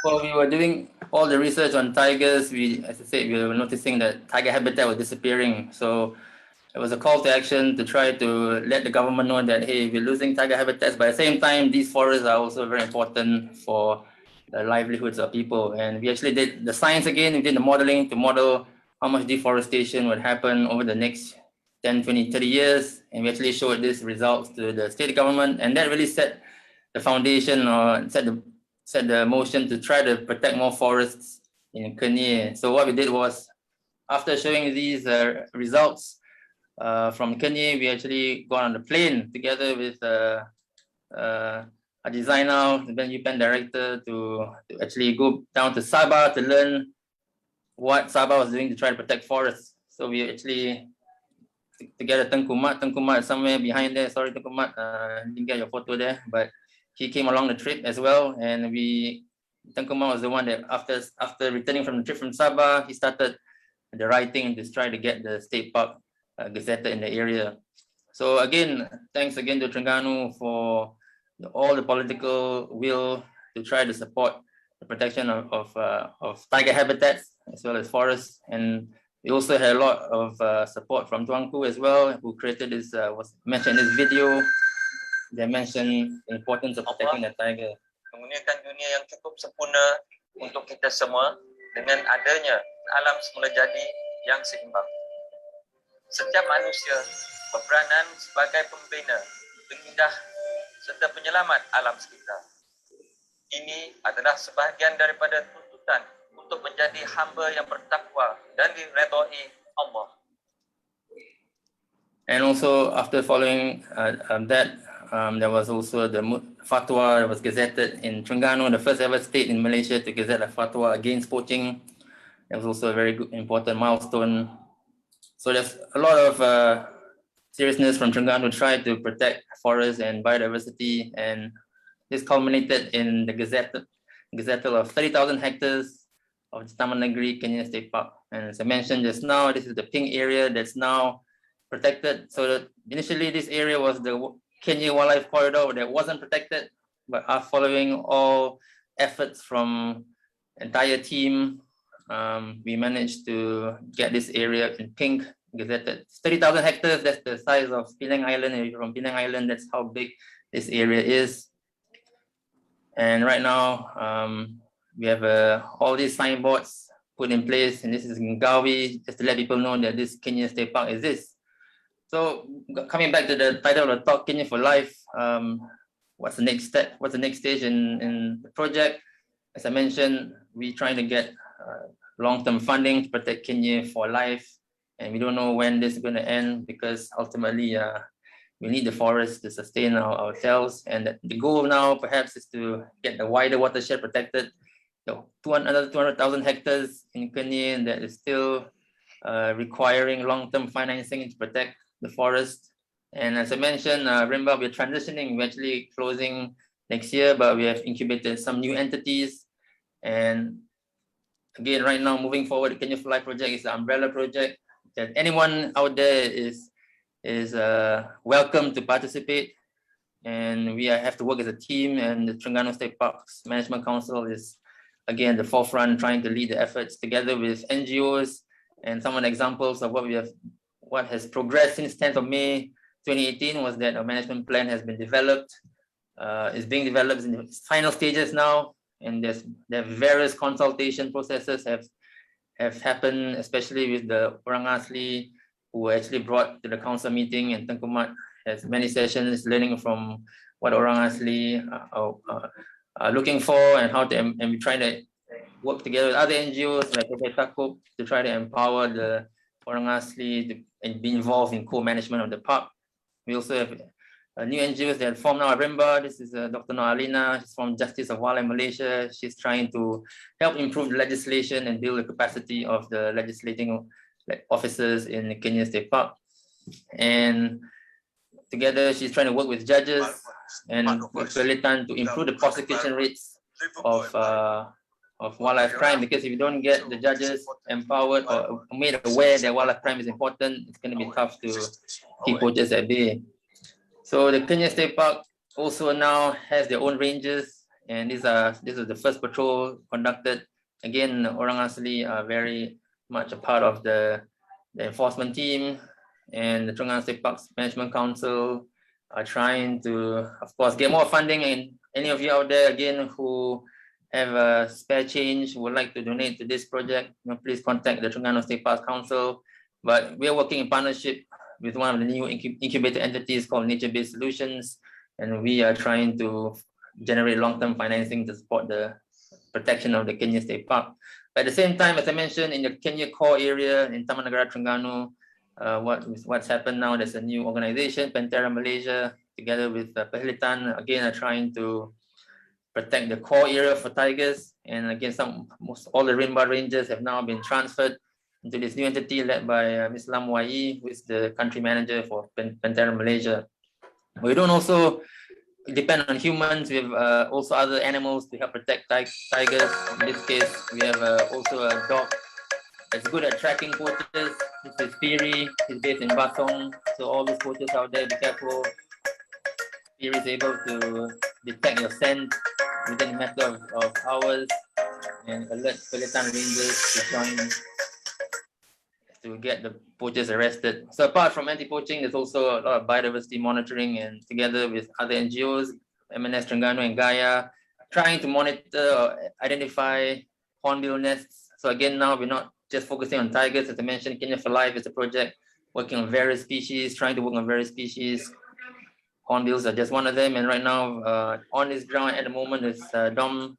Well, we were doing all the research on tigers. As I said, we were noticing that tiger habitat was disappearing. So it was a call to action to try to let the government know that, hey, we're losing tiger habitats. But at the same time, these forests are also very important for the livelihoods of people. And we actually did the science again. We did the modeling to model how much deforestation would happen over the next 10, 20, 30 years. And we actually showed these results to the state government. And that really set the foundation or set the motion to try to protect more forests in Kenyir. So what we did was, after showing these results from Kenyir, we actually got on the plane together with a designer, the UPenn director, to actually go down to Sabah to learn what Sabah was doing to try to protect forests. So we actually together Tengku Mat is somewhere behind there. Sorry, Tengku Mat, didn't get your photo there, but he came along the trip as well. And Tengku Mat was the one that after returning from the trip from Sabah, he started the writing to try to get the state park gazetted in the area. So again, thanks again to Terengganu for all the political will to try to support the protection of tiger habitats as well as forests. And we also had a lot of support from Tuanku as well, who created this, was mentioned in this video. They mentioned the importance of protecting the tiger. Menggunakan dunia yang cukup sempurna untuk kita semua dengan adanya alam semula jadi yang seimbang. Setiap manusia berperanan sebagai pembina, pengindah serta penyelamat alam sekitar. Ini adalah sebahagian daripada tuntutan untuk menjadi hamba yang bertakwa dan diredai Allah. And also after following that, there was also the fatwa that was gazetted in Terengganu, the first ever state in Malaysia to gazette a fatwa against poaching. That was also a very good, important milestone. So there's a lot of seriousness from Terengganu to try to protect forests and biodiversity, and this culminated in the gazettal of 30,000 hectares of the Taman Negeri Kenyir State Park. And as I mentioned just now, this is the pink area that's now protected. So that initially this area was the Kenyir Wildlife Corridor that wasn't protected, but following all efforts from entire team, we managed to get this area in pink gazetted. 30,000 hectares, that's the size of Penang Island. If you're from Penang Island, that's how big this area is. And right now, we have all these signboards put in place, and this is in Gawi, just to let people know that this Kenyir State Park exists. So coming back to the title of the talk, Kenyir for Life, what's the next step? What's the next stage in the project? As I mentioned, we're trying to get long-term funding to protect Kenyir for life. And we don't know when this is going to end, because ultimately we need the forest to sustain ourselves. And the goal now perhaps is to get the wider watershed protected. So another 200,000 hectares in Kenyir that is still requiring long-term financing to protect the forest. And as I mentioned, Rimba, we're transitioning, we're actually closing next year, but we have incubated some new entities. And again, right now, moving forward, the Kenyir for Life project is the umbrella project that anyone out there is welcome to participate. And we have to work as a team, and the Terengganu State Parks Management Council is, again, the forefront, trying to lead the efforts together with NGOs. And some of the examples of what has progressed since 10th of May 2018 was that a management plan has been developed, is being developed in the final stages now, and there are various consultation processes have happened, especially with the Orang Asli, who were actually brought to the council meeting, and Tengku Mat has many sessions learning from what Orang Asli are looking for, and how to, and we're trying to work together with other NGOs like Takup to try to empower the Orang Asli and be involved in co-management of the park. We also have new NGOs that form now at Rimba. This is Dr. Noalina. She's from Justice of Wildlife Malaysia. She's trying to help improve the legislation and build the capacity of the legislating officers in the Kenyir State Park. And together, she's trying to work with judges and with Pelitan to improve the prosecution rates of wildlife crime, because if you don't get the judges empowered or made aware that wildlife crime is important, it's going to be tough to keep poachers at bay. So the Kenyir State Park also now has their own rangers And this is the first patrol conducted. Again, Orang Asli are very much a part of the enforcement team, and the Terengganu State Parks Management Council are trying to, of course, get more funding. And any of you out there, again, who have a spare change, would like to donate to this project, please contact the Terengganu State Parks Council. But we are working in partnership with one of the new incubator entities called Nature-Based Solutions, and we are trying to generate long-term financing to support the protection of the Kenyir State Park. At the same time, as I mentioned, in the Kenyir core area in Taman Negara Terengganu, what's happened now, there's a new organization, Pantera Malaysia, together with Perhilitan, again, are trying to protect the core area for tigers. And again, all the Rimba Rangers have now been transferred into this new entity led by Ms. Lam Wai, who is the country manager for Pantera Malaysia. We don't also depend on humans. We have also other animals to help protect tigers. In this case, we have also a dog that's good at tracking poachers. This is Piri. He's based in Basong. So all those poachers out there, be careful. Piri is able to detect your scent within a matter of hours and alert Perhilitan Rangers to join to get the poachers arrested. So apart from anti-poaching, there's also a lot of biodiversity monitoring, and together with other NGOs, MNS Terengganu and Gaia, trying to monitor or identify hornbill nests. So again, now we're not just focusing on tigers. As I mentioned, Kenya for Life is a project working on various species, trying to work on various species. Hornbills are just one of them. And right now, on this ground at the moment is Dom,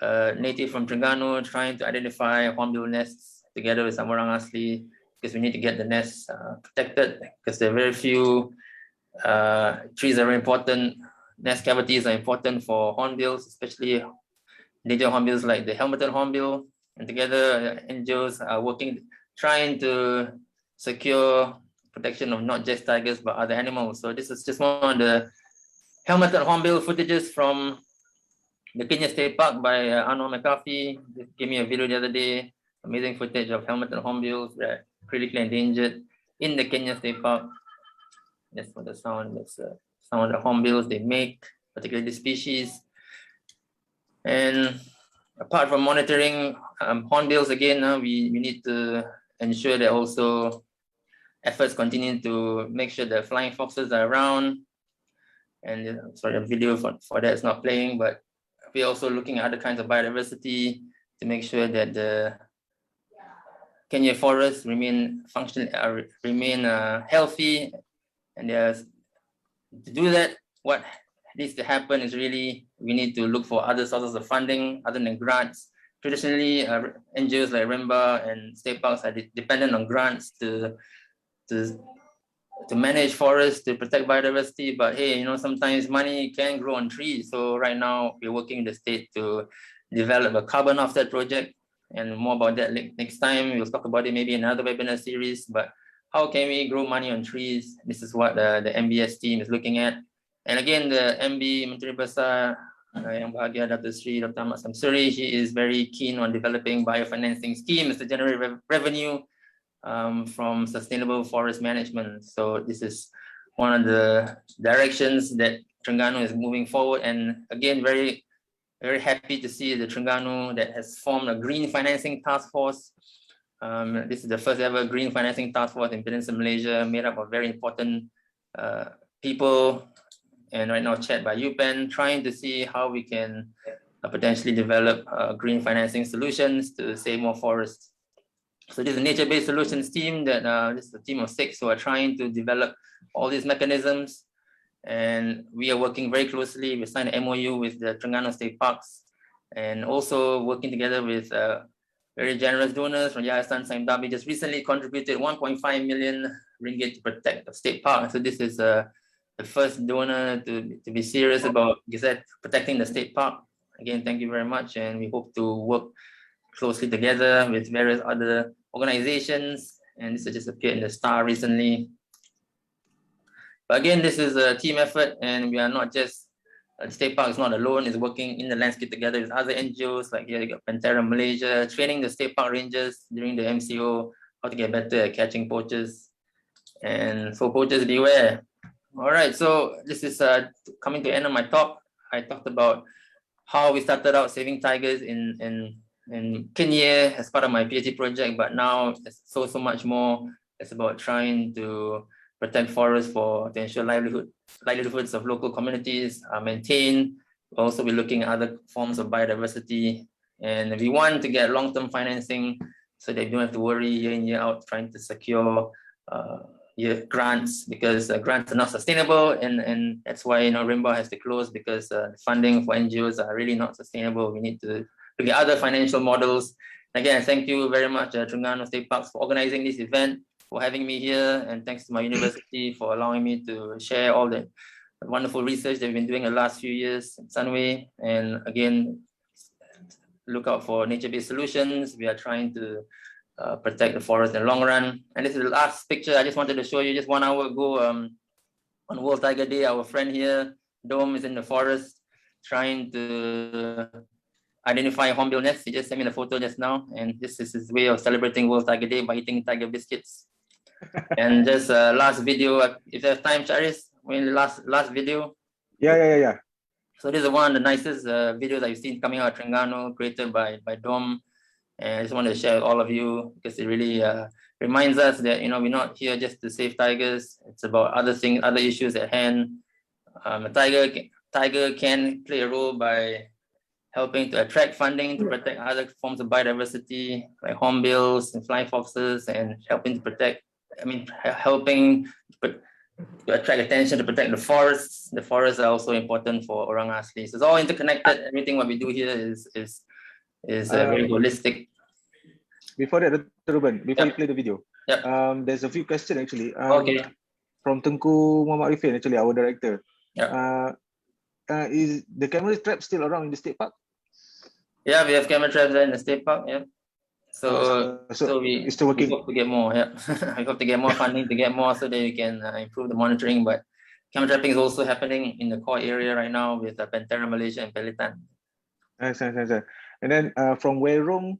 native from Terengganu, trying to identify hornbill nests together with some Orang Asli, because we need to get the nests protected, because there are very few trees are very important. Nest cavities are important for hornbills, especially native hornbills like the helmeted hornbill. And together, NGOs are working, trying to secure protection of not just tigers, but other animals. So this is just one of the helmeted hornbill footages from the Kenyir State Park by Anwar McCarthy. They gave me a video the other day, amazing footage of helmeted hornbills that are critically endangered in the Kenyir State Park. That's what the sound, that's some of the hornbills they make, particularly the species. And apart from monitoring hornbills, again, we need to ensure that also efforts continue to make sure the flying foxes are around. And sorry, the video for that is not playing, but we're also looking at other kinds of biodiversity to make sure that the Kenyir forests remain healthy. And to do that, what needs to happen is really we need to look for other sources of funding other than grants. Traditionally, NGOs like Rimba and state parks are dependent on grants to manage forests, to protect biodiversity. But hey, sometimes money can grow on trees. So right now we're working with the state to develop a carbon offset project, and more about that next time. We'll talk about it maybe in another webinar series. But how can we grow money on trees? This is what the MBS team is looking at. And again, the MB Menteri Besar yang bahagia Dr. Sri Dr. Ahmad Samsuri, she is very keen on developing biofinancing schemes to generate revenue from sustainable forest management. So this is one of the directions that Terengganu is moving forward. And again, very, very happy to see the Terengganu that has formed a green financing task force. This is the first ever green financing task force in Peninsula Malaysia, made up of very important people, and right now chaired by UPenn, trying to see how we can potentially develop green financing solutions to save more forests. So this is a nature-based solutions team that this is a team of 6 who are trying to develop all these mechanisms. And we are working very closely. We signed an MOU with the Terengganu State Parks, and also working together with very generous donors from Yayasan Saim Dabi. Just recently contributed 1.5 million ringgit to protect the state park. So this is the first donor to be serious about protecting the state park. Again, thank you very much, and we hope to work closely together with various other organizations. And this has just appeared in the Star recently. But again, this is a team effort, and we are not just, the state park is not alone, it's working in the landscape together with other NGOs, like here you got Pantera Malaysia, training the state park rangers during the MCO, how to get better at catching poachers. And so poachers beware. All right, so this is coming to the end of my talk. I talked about how we started out saving tigers in Kenyir as part of my PhD project, but now it's so much more. It's about trying to protect forests to ensure livelihoods of local communities are maintained. We'll also be looking at other forms of biodiversity, and we want to get long-term financing so they don't have to worry year in, year out trying to secure grants, because grants are not sustainable, and that's why Rainbow has to close, because funding for NGOs are really not sustainable. We need to look at other financial models. Again, thank you very much, Terengganu State Parks, for organizing this event, for having me here, and thanks to my university for allowing me to share all the wonderful research that we've been doing the last few years in Sunway. And again, look out for nature-based solutions. We are trying to protect the forest in the long run. And this is the last picture I just wanted to show you. Just 1 hour ago, on World Tiger Day, our friend here, Dome, is in the forest trying to identify hornbill nests. He just sent me the photo just now, and this is his way of celebrating World Tiger Day by eating tiger biscuits. And just last video, if there's time, Charis, the last video. Yeah. So this is one of the nicest videos I've seen coming out of Terengganu, created by Dom. And I just want to share with all of you, because it really reminds us that we're not here just to save tigers. It's about other things, other issues at hand. A tiger can play a role by helping to attract funding to protect other forms of biodiversity, like hornbills and flying foxes, and helping to attract attention to protect the forests. The forests are also important for Orang Asli. So it's all interconnected. Everything what we do here is very holistic. Before that, Dr. Ruben, before you play the video, there's a few questions actually. Okay. From Tengku Muhammad Arifin, actually, our director. Is the camera trap still around in the state park? Yeah, we have camera traps there in the state park. Yeah. So we still working. We hope to get more. Yeah, we hope to get more funding to get more so that we can improve the monitoring. But camera trapping is also happening in the core area right now with Pantera Malaysia and Pelitan. And then from Werong,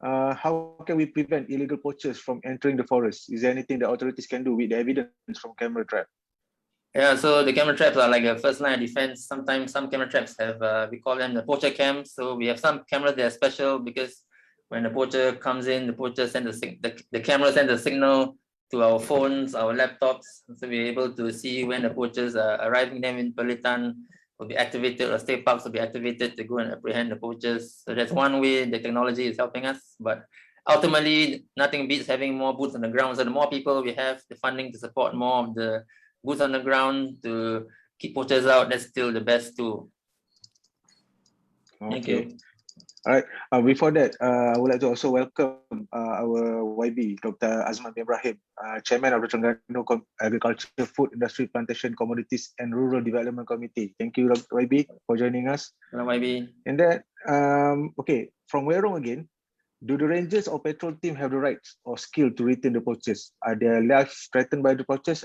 how can we prevent illegal poachers from entering the forest? Is there anything the authorities can do with the evidence from camera trap? Yeah, so the camera traps are like a first line of defense. Sometimes some camera traps have, we call them the poacher cams. So we have some cameras that are special because when the poacher comes in, the poacher sends the camera sends a signal to our phones, our laptops. So we're able to see when the poachers are arriving them in Pelitan will be activated, or state parks will be activated to go and apprehend the poachers. So that's one way the technology is helping us. But ultimately, nothing beats having more boots on the ground. So the more people we have, the funding to support more of the boots on the ground to keep poachers out, that's still the best tool. Okay. Thank you. All right. Before that, I would like to also welcome our YB, Dr. Azman bin Ibrahim, Chairman of the Terengganu Agriculture, Food Industry, Plantation, Commodities and Rural Development Committee. Thank you, Dr. YB, for joining us. Hello, YB. And then, okay, from Werong again, do the rangers or patrol team have the rights or skill to retain the poachers? Are their lives threatened by the poachers?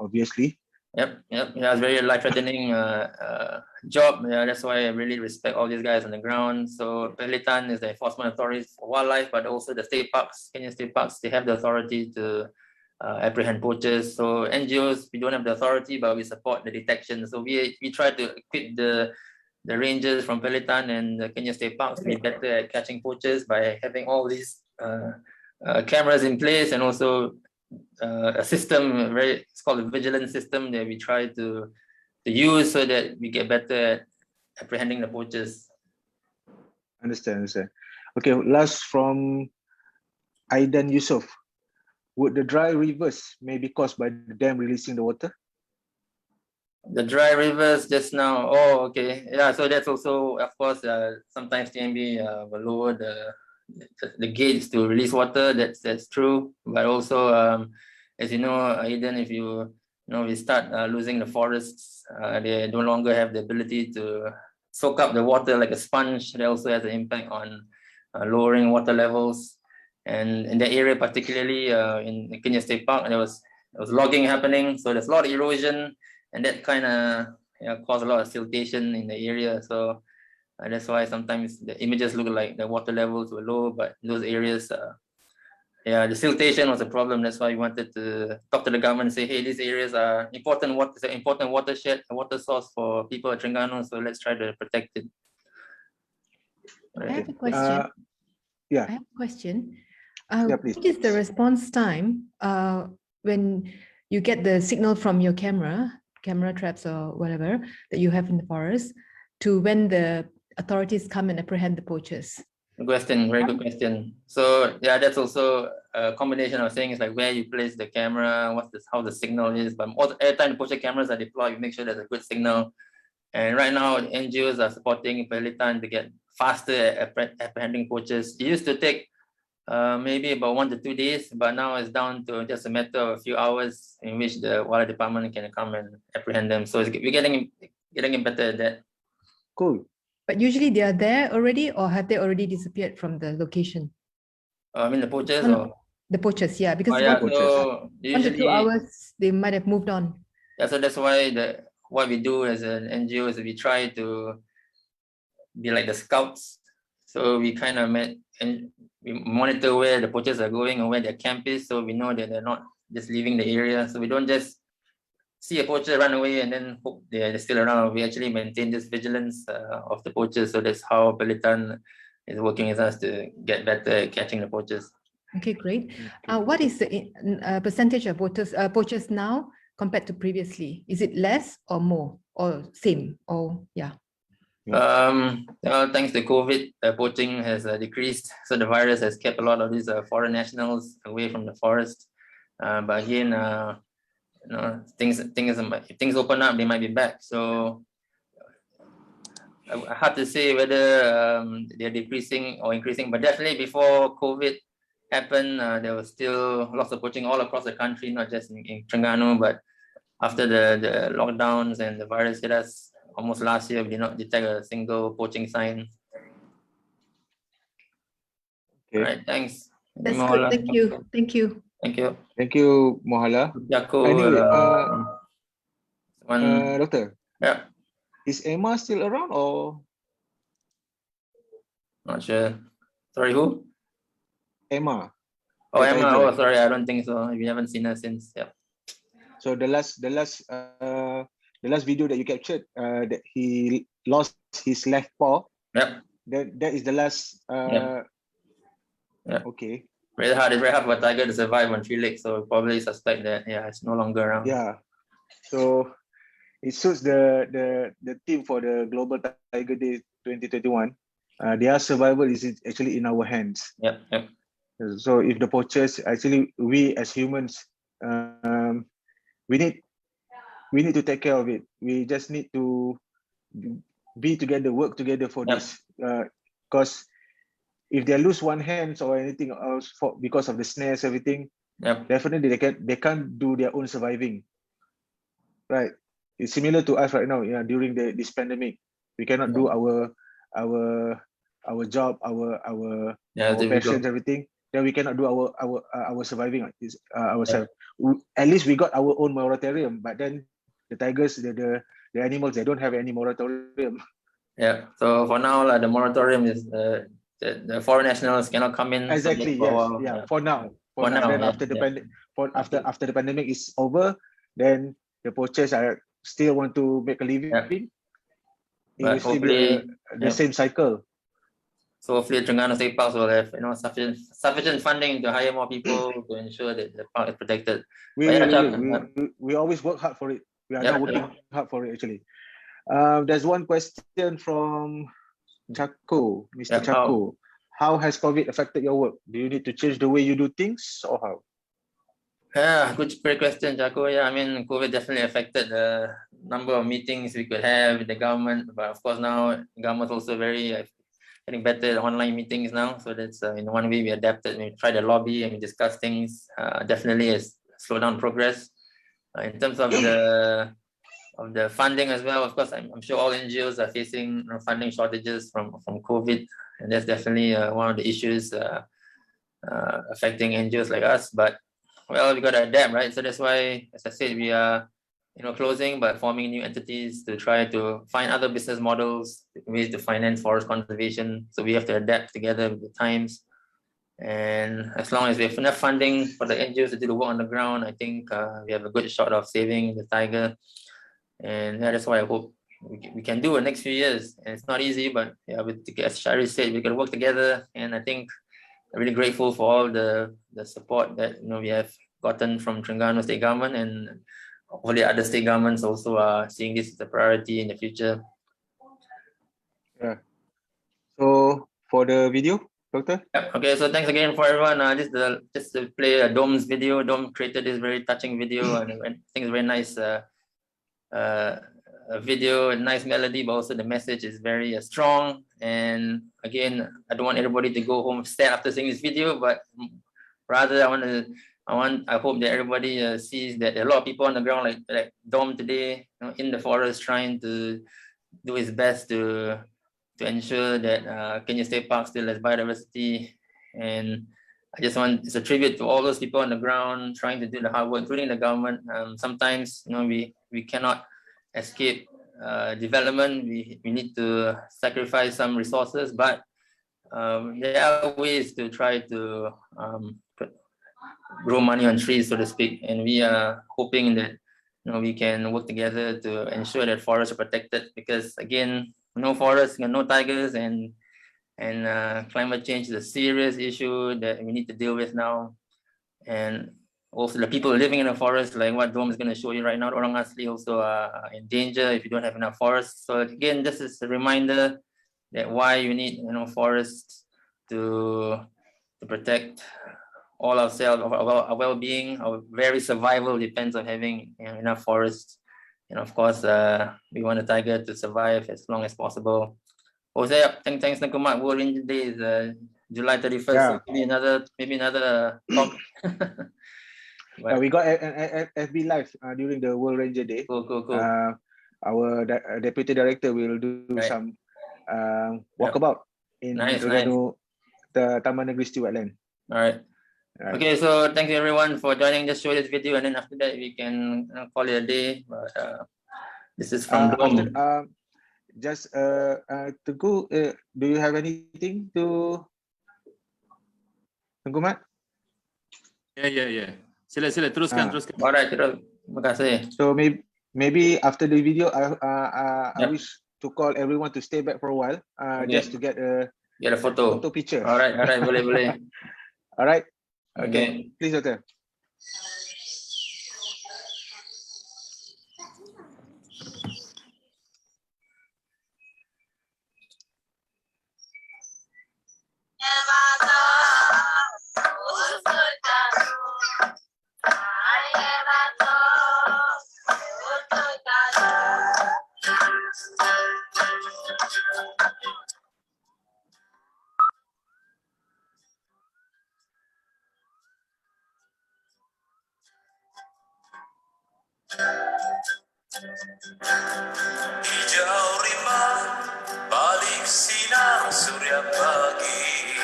Obviously. Yep. Yeah, it's very life-threatening job. Yeah, that's why I really respect all these guys on the ground. So Pelitan is the enforcement authorities for wildlife, but also the state parks, Kenyan state parks, they have the authority to apprehend poachers. So NGOs, we don't have the authority, but we support the detection. So we try to equip the rangers from Pelitan and the Kenyan state parks to be better at catching poachers by having all these cameras in place, and also a system, it's called a vigilance system, that we try to use so that we get better at apprehending the poachers. Understand. Okay, last from Aidan Yusof. Would the dry rivers may be caused by the dam releasing the water? The dry rivers just now. Oh, okay. Yeah, so that's also, of course, sometimes TMB will lower the gates to release water. That's true. But also, as you know, Aidan, if we start losing the forests, they no longer have the ability to soak up the water like a sponge. That also has an impact on lowering water levels. And in that area, particularly in the Kenyir State Park, there was logging happening. So there's a lot of erosion, and that kind of caused a lot of siltation in the area. So that's why sometimes the images look like the water levels were low, but in those areas, the siltation was a problem. That's why we wanted to talk to the government and say, hey, these areas are important watershed, a water source for people at Terengganu, so let's try to protect it. I have a question. Yeah. I have a question. Yeah, please. What is the response time when you get the signal from your camera traps or whatever that you have in the forest, to when the authorities come and apprehend the poachers? Good question, very good question. So yeah, that's also a combination of things like where you place the camera, how the signal is. But every time the poacher cameras are deployed, we make sure there's a good signal. And right now, NGOs are supporting Pelitan to get faster at apprehending poachers. It used to take maybe about 1 to 2 days, but now it's down to just a matter of a few hours in which the wildlife department can come and apprehend them. So we're getting better at that. Cool. But usually they are there already, or have they already disappeared from the location? I mean the poachers or the poachers, yeah, because so 1 to 2 hours they might have moved on. Yeah, so that's why what we do as an NGO is we try to be like the scouts. So we kind of we monitor where the poachers are going and where their camp is, so we know that they're not just leaving the area. So we don't just see a poacher run away and then hope they're still around. We actually maintain this vigilance of the poachers. So that's how Pelitan is working with us to get better at catching the poachers. Okay, great. What is the percentage of poachers now compared to previously? Is it less or more or same or yeah? Thanks to COVID, poaching has decreased. So the virus has kept a lot of these foreign nationals away from the forest. But again, if things open up, they might be back. So I have to say whether they're decreasing or increasing. But definitely before COVID happened, there was still lots of poaching all across the country, not just in Terengganu. But after the lockdowns and the virus hit us, almost last year, we did not detect a single poaching sign. Okay. All right, thanks. That's good. Thank you. Thank you. Thank you. Thank you, Mohala. Anyway, Doctor. Yeah. Is Emma still around or? Not sure. Sorry, who? Emma. Oh, Emma. Oh, sorry. I don't think so. We haven't seen her since. Yeah. So the last video that you captured, that he lost his left paw. Yep. That is the last. Yeah. Okay. Very hard for a tiger to survive on 3 legs, so probably suspect that it's no longer around. Yeah. So it suits the team for the Global Tiger Day 2021. Their survival is actually in our hands. Yep. So if the poachers, actually we as humans, we need to take care of it. We just need to be together, work together for this. Because if they lose one hand or anything else because of the snares, everything, definitely they can't do their own surviving. Right. It's similar to us right now. Yeah, during this pandemic, we cannot do our job, our passions, everything. Then we cannot do our surviving ourselves. At least we got our own moratorium, but then the tigers, the animals, they don't have any moratorium. Yeah. So for now, the moratorium is the foreign nationals cannot come in. Exactly. Yes. Yeah. For now. Then after the after the pandemic is over, then the poachers still want to make a living. It will still be the same cycle. So hopefully Terengganu State Parks will have sufficient funding to hire more people to ensure that the park is protected. We always work hard for it. We are now working hard for it actually. There's one question from Chaco, Mr. Chaco. How has COVID affected your work? Do you need to change the way you do things or how? Yeah, great question, Chaco. Yeah, I mean, COVID definitely affected the number of meetings we could have with the government. But of course now, the government's also getting better at online meetings now. So that's in one way we adapted. We tried to lobby and we discussed things. Definitely has slowed down progress. In terms of the funding as well, of course, I'm sure all NGOs are facing funding shortages from COVID, and that's definitely one of the issues affecting NGOs like us. But well, we got to adapt, right? So that's why, as I said, we are closing but forming new entities to try to find other business models, ways to finance forest conservation. So we have to adapt together with the times. And as long as we have enough funding for the NGOs to do the work on the ground, I think we have a good shot of saving the tiger. And that's why I hope we can do in the next few years. And it's not easy, but yeah, as Shari said, we can work together. And I think I'm really grateful for all the support that we have gotten from Terengganu state government, and hopefully other state governments also are seeing this as a priority in the future. Yeah. So for the video, Doctor? Yeah. Okay, so thanks again for everyone. Just to play a Dom's video. Dom created this very touching video, and I think it's very nice a video, a nice melody, but also the message is very strong. And again, I don't want everybody to go home sad after seeing this video, but rather I hope that everybody sees that there are a lot of people on the ground like Dom today, in the forest, trying to do his best to ensure that Kenyir State Park still has biodiversity. And I just want, it's a tribute to all those people on the ground trying to do the hard work, including the government. Sometimes we cannot escape development. We need to sacrifice some resources, but there are ways to try to grow money on trees, so to speak. And we are hoping that we can work together to ensure that forests are protected, because again, no forests, no tigers, and climate change is a serious issue that we need to deal with now. And also the people living in the forest, like what Dom is going to show you right now, orang asli also are in danger if you don't have enough forests. So again, this is a reminder that why you need forests to protect all ourselves, our well-being, our very survival depends on having enough forests. And of course, we want the tiger to survive as long as possible. Jose, thanks Nakumat. World Ranger Day is July 31st. Yeah. So maybe another talk. We got an FB Live during the World Ranger Day. Cool. Our deputy director will do some walkabout in Terengganu, the Taman Negeri Siti Wetland. All right. Okay, so thank you everyone for joining. Just show this video, and then after that we can call it a day. But this is from Dom. Teguh, do you have anything to Mat? Yeah. Sila teruskan. Alright, terima kasih. So maybe after the video, I wish to call everyone to stay back for a while, just to get a photo picture. Alright, boleh. Alright. Okay. Please, Doctor. Hijau rimba balik sinar surya pagi,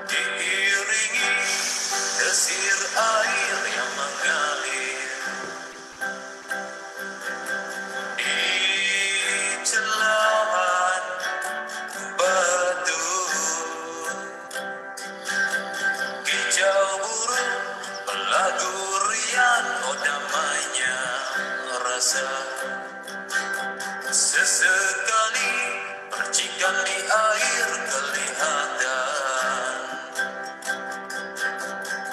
diiringi desir air yang mengalir di celahan batu. Kicau burung berlagu riang, oh damainya rasa. Sesekali percikan di air kelihatan,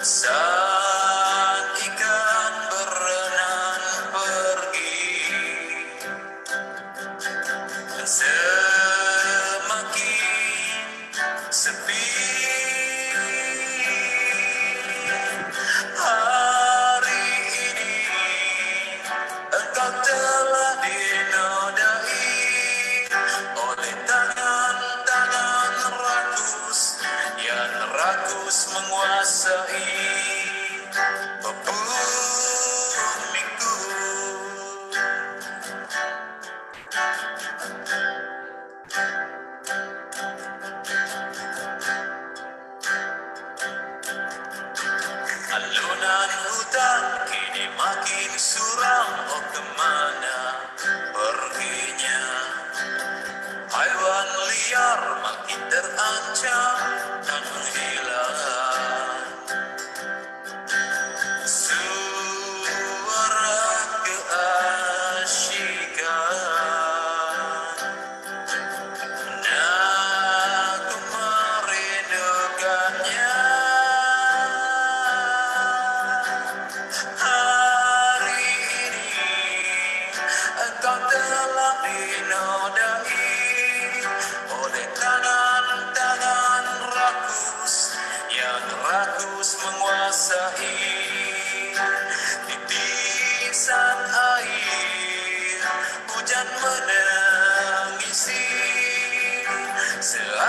saat ikan berenang pergi. Semakin sepi, hari ini engkau telah dinodai oleh tangan-tangan rakus yang rakus menguasai bumiku. Alunan hutan kini makin suram, oh kemana perginya? Haiwan liar makin terancam dan menghilang. Suara keadaan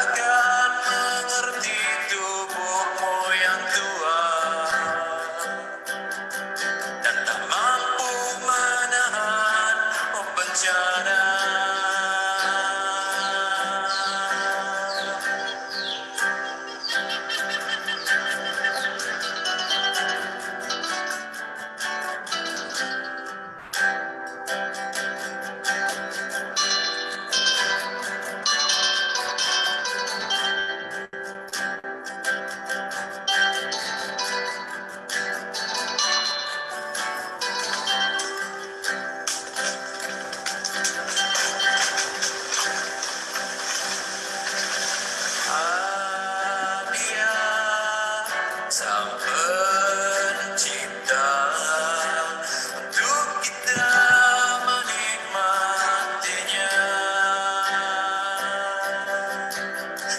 Silakan mengerti tubuhmu yang tua dan tak mampu menahan bencana. Dia sang pencipta untuk kita menikmatinya.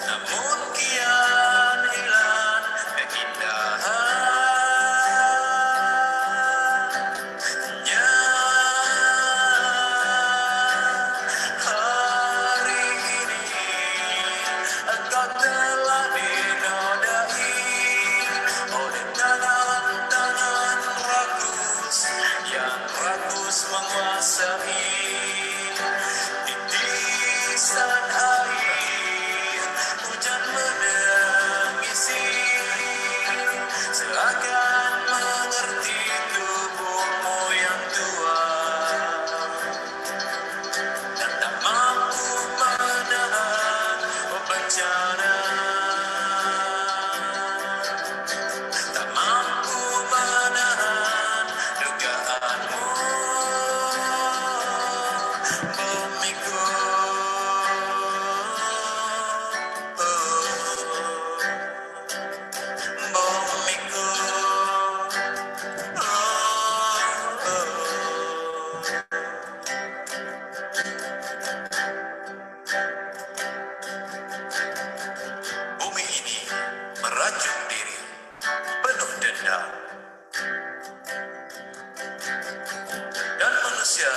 Namun kian hilang keindahannya. Hari ini engkau telah dinodai oleh tangan-tangan rakus yang rakus menguasai titisan air hujan menangisi. Silakan mengerti tubuhmu yang tua dan tak mampu menahan bencana. Tak mampu menahan dugaanmu, bumiku. Bumiku. Bumi ini meracun diri, penuh dendam, dan manusia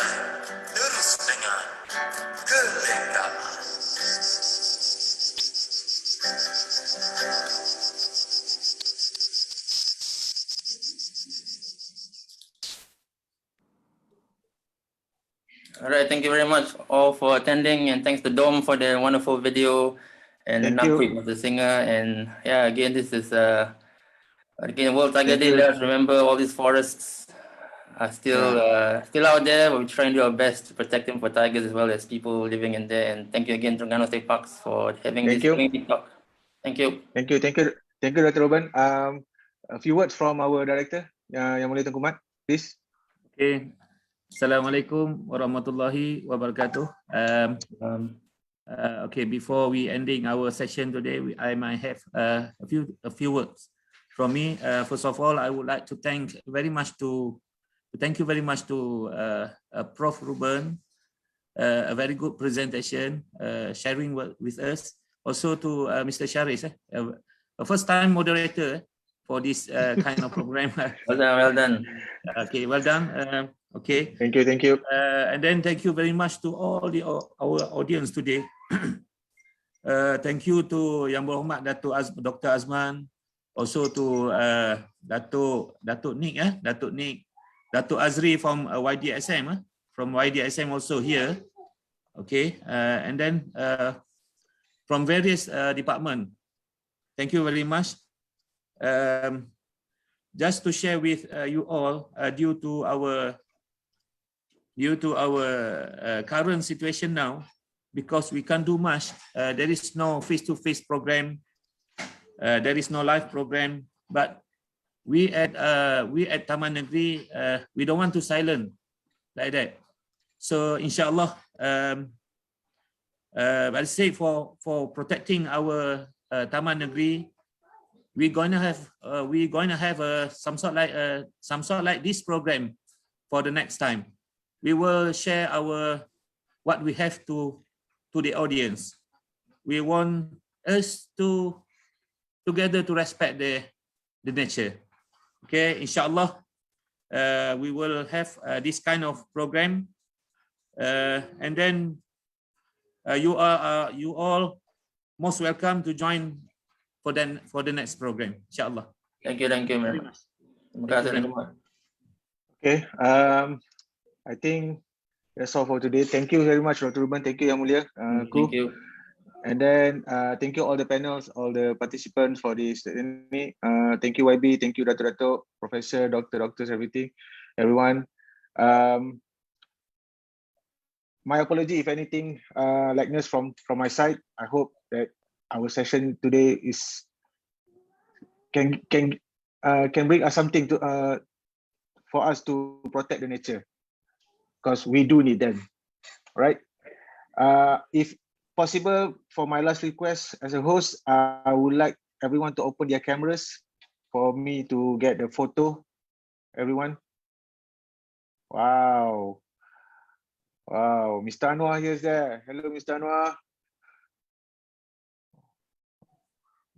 terus dengan kelengkapan. All right, thank you very much all for attending, and thanks to Dom for the wonderful video and Thank you. Nakwit of the singer. And yeah, again, this is again World Tiger Thank Day. you. Let us remember all these forests are still still out there. We're trying to do our best to protect them for tigers as well as people living in there. And thank you again, Terengganu State Parks, for having Thank this you. community talk. Thank you. Thank you, Dr. Robin. A few words from our director, Yang Mulia Tengku Mat, please. Okay. Assalamualaikum warahmatullahi wabarakatuh. Okay, before we ending our session today, I might have a few words from me. First of all, I would like to thank you very much to Prof. Ruben, a very good presentation, sharing with us. Also to Mr. Sharis, a first-time moderator for this kind of program. Well done, well done. Okay, well done. Okay. Thank you. And then thank you very much to all our audience today. Thank you to Yang Berhormat Dr. Azman, also to Datuk Nick, Datuk Azri from YDSM, also here. Okay, and then from various department. Thank you very much. Just to share with you all, due to our current situation now, because we can't do much, there is no face-to-face program, there is no live program, but we at Taman Negeri, we don't want to silent like that. So inshallah, I say for protecting our Taman Negeri, we're going to have some sort like this program for the next time. We will share what we have to the audience. We want us to together to respect the nature. Okay, inshallah, we will have this kind of program, and then you all most welcome to join for the next program, inshallah. Thank you, man. Terima kasih semua. Okay. I think that's all for today. Thank you very much, Dr. Ruben. Thank you, Yang Mulia. Thank you. And then thank you all the panels, all the participants for this. Thank you, YB. Thank you, Dr. Dato, Professor, doctors, everyone. My apology if anything likeness from my side. I hope that our session today can bring us something to for us to protect the nature, because we do need them, right? If possible, for my last request as a host, I would like everyone to open their cameras for me to get the photo. Everyone. Wow, Mr. Anwar here is there. Hello, Mr. Anwar.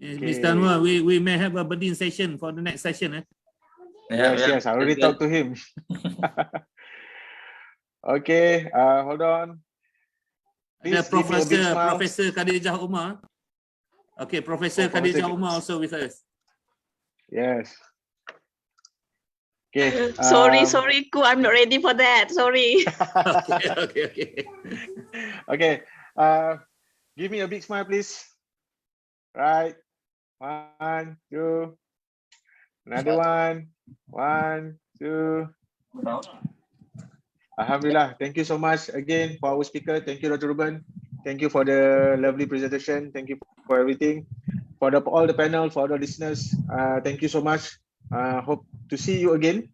Okay. Mr. Anwar, we may have a birding session for the next session. Yes, I already talked to him. Okay, hold on. The Professor Khadijah Umar. Okay, Professor Khadijah Umar also with us. Yes. Okay. Sorry, Ku, I'm not ready for that. Sorry. Okay. Give me a big smile, please. Right. 1, 2. Another one. 1, 2. Alhamdulillah. Thank you so much again for our speaker. Thank you, Dr. Ruben. Thank you for the lovely presentation. Thank you for everything. For all the panel, for the listeners, thank you so much. Hope to see you again.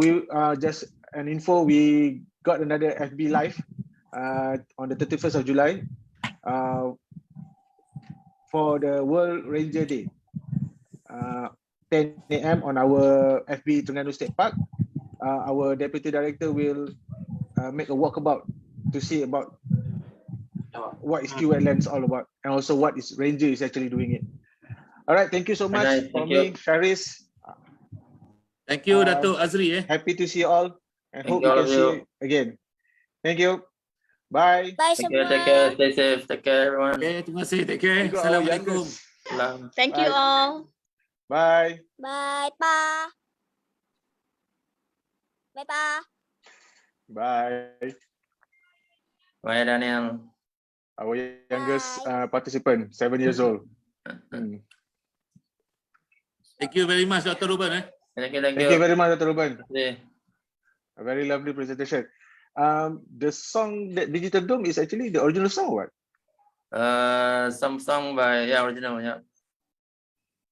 We just an info, we got another FB live on the 31st of July for the World Ranger Day. 10 a.m. on our FB Terengganu State Park. Our Deputy Director will make a walkabout to see about what is Q Wetlands all about, and also what is Ranger is actually doing it. All right, thank you so much for me, Sharis. Thank you, Dato' Azri. Happy to see you all, and hope we can see you again. Thank you. Bye. Bye semua. Take care. Stay safe. Take care, everyone. Okay, terima kasih. Take care. Assalamualaikum. Thank you all. Bye. Bye, Pa. Bye, Pa. Bye. Bye, Daniel. Our youngest participant, 7 years old. Thank you very much, Dr. Ruben. Thank you very much, Dr. Ruben. Yeah. A very lovely presentation. The song that Digital Dome is actually the original song, or what? Some song by original, yeah.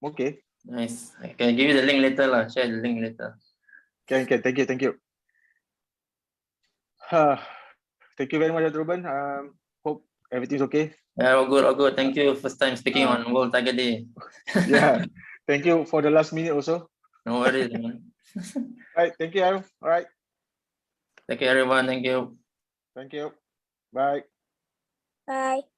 Okay. Nice. I can give you the link later, lah. Share the link later. Thank you. Thank you very much, Dr. Ruben. Hope everything's okay. Yeah, all good. Thank you. First time speaking on World Tiger Day. Yeah. Thank you for the last minute also. No worries, man. Right. Thank you. All right. Take care, everyone. Thank you. Thank you. Bye. Bye.